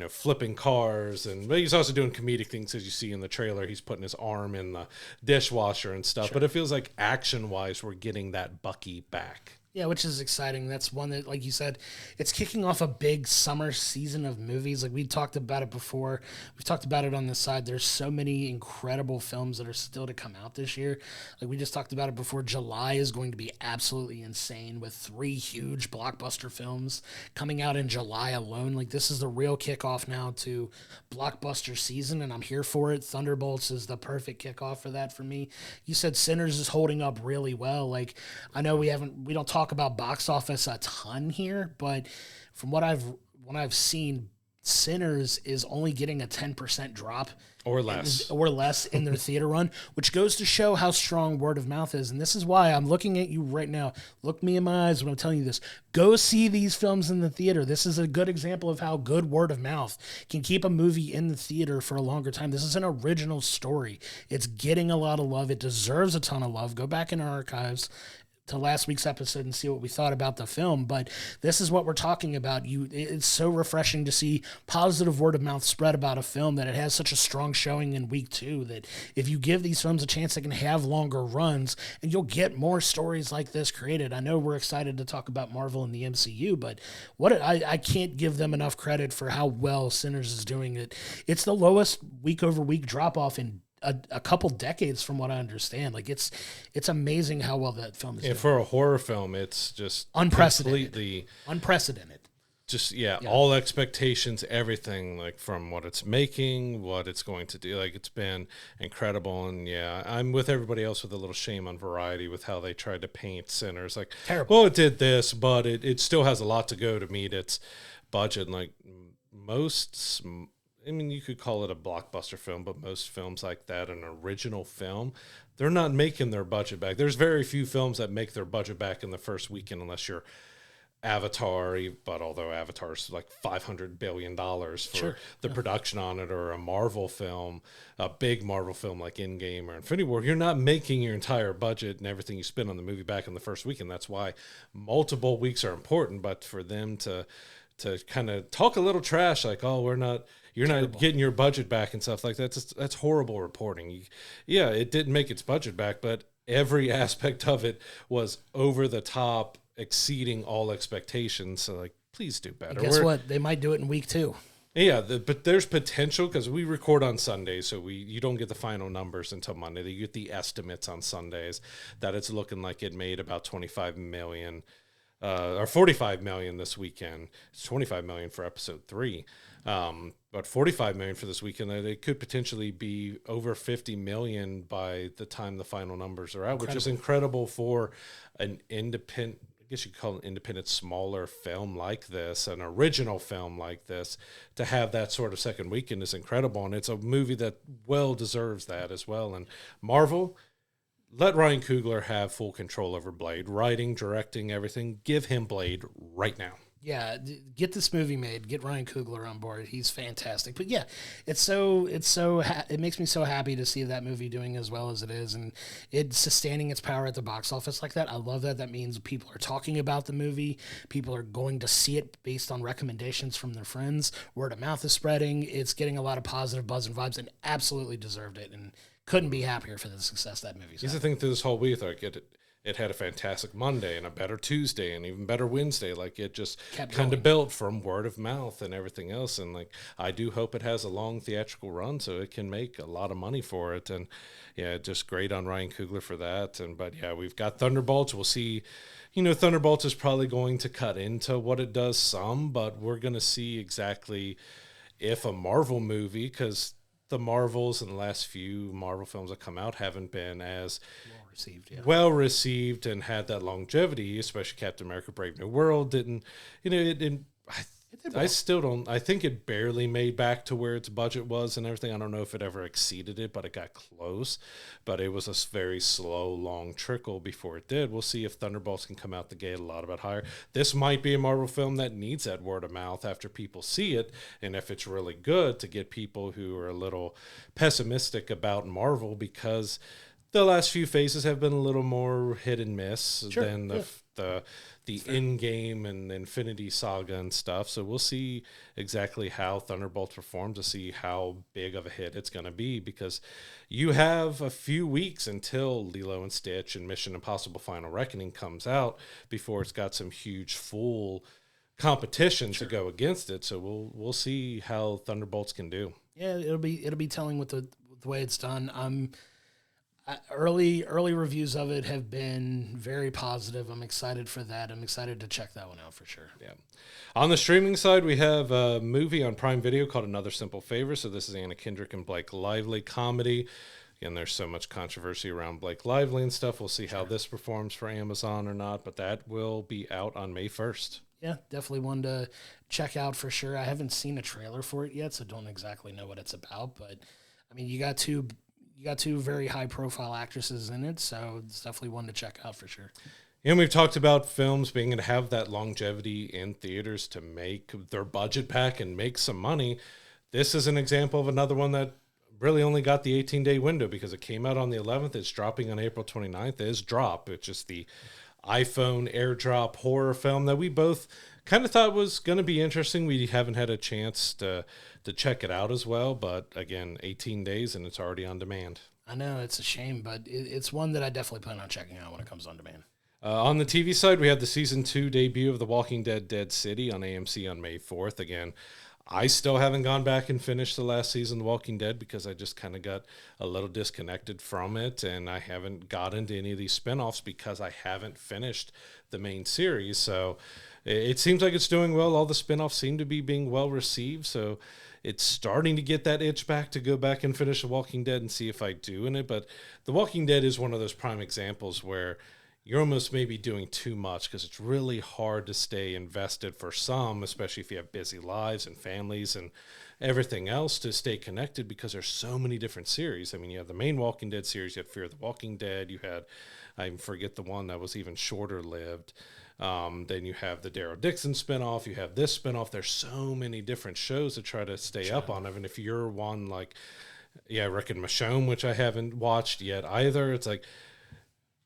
flipping cars. But he's also doing comedic things, as you see in the trailer. He's putting his arm in the dishwasher and stuff. Sure. But it feels like action-wise, we're getting that Bucky back. Yeah, which is exciting. That's one that, like you said, it's kicking off a big summer season of movies. Like we talked about it before. We've talked about it on this side. There's so many incredible films that are still to come out this year. Like we just talked about it before. July is going to be absolutely insane with 3 huge blockbuster films coming out in July alone. Like this is the real kickoff now to blockbuster season, and I'm here for it. Thunderbolts is the perfect kickoff for that for me. You said Sinners is holding up really well. Like I know we don't talk about box office a ton here, but from what I've seen, Sinners is only getting a 10% drop or less in their theater run, which goes to show how strong word of mouth is. And this is why I'm looking at you right now. Look me in my eyes when I'm telling you this. Go see these films in the theater. This is a good example of how good word of mouth can keep a movie in the theater for a longer time. This is an original story. It's getting a lot of love. It deserves a ton of love. Go back in our archives to last week's episode and see what we thought about the film, but this is what we're talking about. It's so refreshing to see positive word of mouth spread about a film that it has such a strong showing in week 2 that if you give these films a chance, they can have longer runs and you'll get more stories like this created. I know we're excited to talk about Marvel and the MCU, but I can't give them enough credit for how well Sinners is doing it. It's the lowest week over week drop off in a couple decades from what I understand. Like it's amazing how well that film is doing. For a horror film, it's just unprecedented. Just all expectations, everything, like from what it's making, what it's going to do. Like it's been incredible. And I'm with everybody else with a little shame on Variety with how they tried to paint Sinners. Like, terrible. Well, it did this, but it still has a lot to go to meet its budget. And like most, you could call it a blockbuster film, but most films like that, an original film, they're not making their budget back. There's very few films that make their budget back in the first weekend, unless you're Avatar, but although Avatar's like $500 billion for the production on it, or a Marvel film, a big Marvel film like Endgame or Infinity War, you're not making your entire budget and everything you spend on the movie back in the first weekend. That's why multiple weeks are important, but for them to kind of talk a little trash, like, oh, you're terrible. Not getting your budget back and stuff like that. That's horrible reporting. It didn't make its budget back, but every aspect of it was over the top, exceeding all expectations. So, like, please do better. And guess what? They might do it in week 2. Yeah, but there's potential because we record on Sundays, so you don't get the final numbers until Monday. You get the estimates on Sundays that it's looking like it made about $25 million. Or $45 million this weekend. It's $25 million for episode 3. But about 45 million for this weekend. It could potentially be over 50 million by the time the final numbers are out, which is incredible for an independent, I guess you could call it an independent, smaller film like this, an original film like this, to have that sort of second weekend is incredible. And it's a movie that well deserves that as well. And Marvel, let Ryan Coogler have full control over Blade, writing, directing, everything. Give him Blade right now. Yeah, get this movie made. Get Ryan Coogler on board. He's fantastic. But yeah, it makes me so happy to see that movie doing as well as it is, and it sustaining its power at the box office like that. I love that. That means people are talking about the movie. People are going to see it based on recommendations from their friends. Word of mouth is spreading. It's getting a lot of positive buzz and vibes, and absolutely deserved it. And couldn't be happier for the success that movie's had. Here's the thing through this whole week, like it had a fantastic Monday and a better Tuesday and even better Wednesday. Like it just kind of built from word of mouth and everything else. And like, I do hope it has a long theatrical run so it can make a lot of money for it. And yeah, just great on Ryan Coogler for that. But yeah, we've got Thunderbolts. We'll see, Thunderbolts is probably going to cut into what it does some, but we're going to see exactly if a Marvel movie, because the Marvels and the last few Marvel films that come out haven't been as well received and had that longevity, especially Captain America Brave New World didn't, I still don't, I think it barely made back to where its budget was and everything. I don't know if it ever exceeded it, but it got close, but it was a very slow, long trickle before it did. We'll see if Thunderbolts can come out the gate a lot about higher. This might be a Marvel film that needs that word of mouth after people see it. And if it's really good, to get people who are a little pessimistic about Marvel, because the last few phases have been a little more hit and miss than the in-game and Infinity Saga and stuff. So we'll see exactly how Thunderbolts perform to see how big of a hit it's going to be, because you have a few weeks until Lilo and Stitch and Mission Impossible Final Reckoning comes out before it's got some huge full competition to go against it. So we'll see how Thunderbolts can do. Yeah, it'll be telling with the way it's done. Early reviews of it have been very positive. I'm excited for that. I'm excited to check that one out for sure. Yeah. On the streaming side, we have a movie on Prime Video called Another Simple Favor. So this is Anna Kendrick and Blake Lively comedy. Again, there's so much controversy around Blake Lively and stuff. We'll see how this performs for Amazon or not, but that will be out on May 1st. Yeah, definitely one to check out for sure. I haven't seen a trailer for it yet, so don't exactly know what it's about, but I mean, you got two very high-profile actresses in it, so it's definitely one to check out for sure. And we've talked about films being able to have that longevity in theaters to make their budget back and make some money. This is an example of another one that really only got the 18-day window because it came out on the 11th. It's dropping on April 29th. It is Drop. It's just the iPhone airdrop horror film that we both kind of thought was going to be interesting. We haven't had a chance to check it out as well, but again, 18 days and it's already on demand. I know, it's a shame, but it's one that I definitely plan on checking out when it comes on demand. On the TV side, we have the season 2 debut of The Walking Dead: Dead City on AMC on May 4th. Again, I still haven't gone back and finished the last season of The Walking Dead because I just kind of got a little disconnected from it, and I haven't got into any of these spinoffs because I haven't finished the main series. So it seems like it's doing well. All the spinoffs seem to be being well received, so it's starting to get that itch back to go back and finish The Walking Dead and see if I do in it. But The Walking Dead is one of those prime examples where you're almost maybe doing too much because it's really hard to stay invested for some, especially if you have busy lives and families and everything else, to stay connected because there's so many different series. I mean, you have the main Walking Dead series, you had Fear the Walking Dead, you had, I forget the one that was even shorter lived. Then you have the Daryl Dixon spinoff, you have this spinoff. There's so many different shows to try to stay up on. I mean, if you're one like, Rick and Michonne, which I haven't watched yet either, it's like,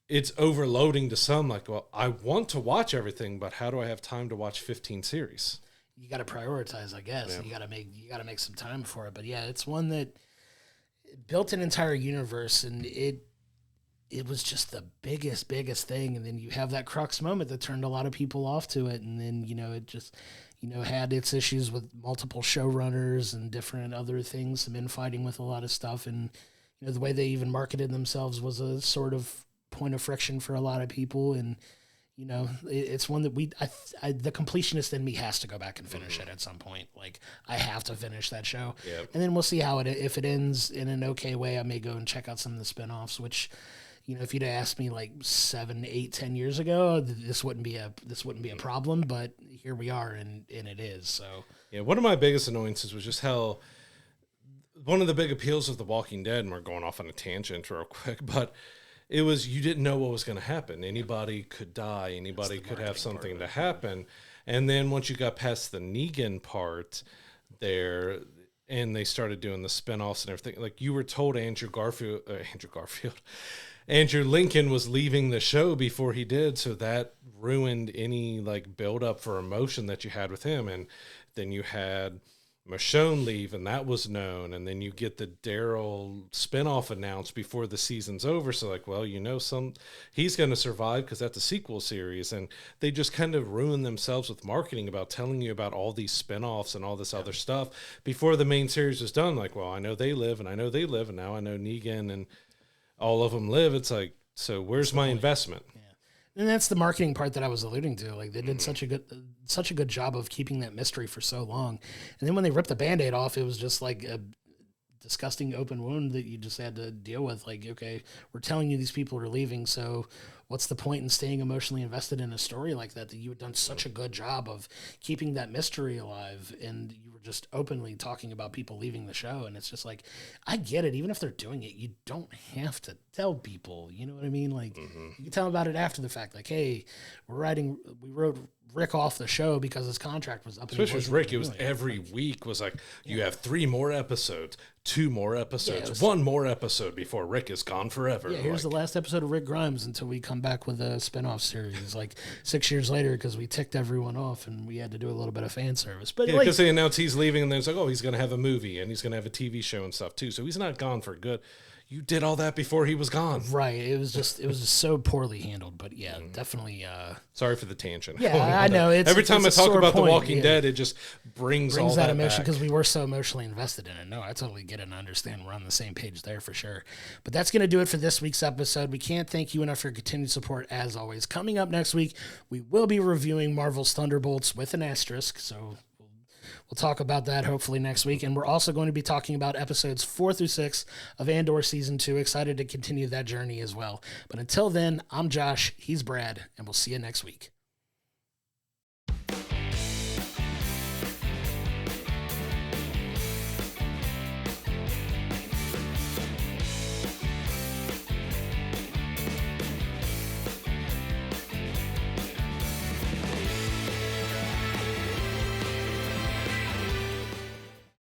it's overloading to some. Like, well, I want to watch everything, but how do I have time to watch 15 series? You got to prioritize, I guess. Yeah. You got to make some time for it. But yeah, it's one that built an entire universe, and it was just the biggest thing. And then you have that crux moment that turned a lot of people off to it. And then, it just, had its issues with multiple showrunners and different other things, some infighting with a lot of stuff. And, the way they even marketed themselves was a sort of point of friction for a lot of people. And, it's one that the completionist in me has to go back and finish it at some point. Like, I have to finish that show. Yep. And then we'll see if it ends in an okay way, I may go and check out some of the spinoffs, which, if you'd asked me like 7, 8, 10 years ago, this wouldn't be a problem, but here we are and it is. So yeah, one of my biggest annoyances was just how one of the big appeals of The Walking Dead, and we're going off on a tangent real quick, but it was you didn't know what was going to happen. Anybody could die. Anybody could have something to happen. And then once you got past the Negan part there, and they started doing the spinoffs and everything, like you were told Andrew Lincoln was leaving the show before he did, so that ruined any like build up for emotion that you had with him. And then you had Michonne leave, and that was known, and then you get the Daryl spinoff announced before the season's over. So like, well, he's going to survive because that's a sequel series, and they just kind of ruin themselves with marketing about telling you about all these spinoffs and all this other stuff before the main series was done. Like, well, I know they live, and I know they live, and now I know Negan and all of them live. It's like, so where's my investment? Yeah. And that's the marketing part that I was alluding to. Like, they did such a good job of keeping that mystery for so long. And then when they ripped the Band-Aid off, it was just like a disgusting open wound that you just had to deal with. Like, okay, we're telling you these people are leaving, so what's the point in staying emotionally invested in a story like that you had done such a good job of keeping that mystery alive, and you were just openly talking about people leaving the show. And it's just like, I get it. Even if they're doing it, you don't have to tell people, you know what I mean? Like, you can tell them about it after the fact. Like, hey, we wrote Rick off the show because his contract was up. Especially with Rick, it was every week was like, you have 3 more episodes, 2 more episodes, 1 more episode before Rick is gone forever. Yeah, here's the last episode of Rick Grimes until we come back with a spinoff series like 6 years later, because we ticked everyone off and we had to do a little bit of fan service. But because they announced he's leaving, and then it's like, oh, he's going to have a movie and he's going to have a TV show and stuff too. So he's not gone for good. You did all that before he was gone. Right. It was just so poorly handled. But yeah, definitely. Sorry for the tangent. Yeah, I know. Every time I talk about The Walking Dead, it just brings all that emotion back. because we were so emotionally invested in it. No, I totally get it and understand. We're on the same page there for sure. But that's going to do it for this week's episode. We can't thank you enough for your continued support as always. Coming up next week, we will be reviewing Marvel's Thunderbolts with an asterisk. So we'll talk about that hopefully next week. And we're also going to be talking about episodes 4 through 6 of Andor Season 2. Excited to continue that journey as well. But until then, I'm Josh, he's Brad, and we'll see you next week.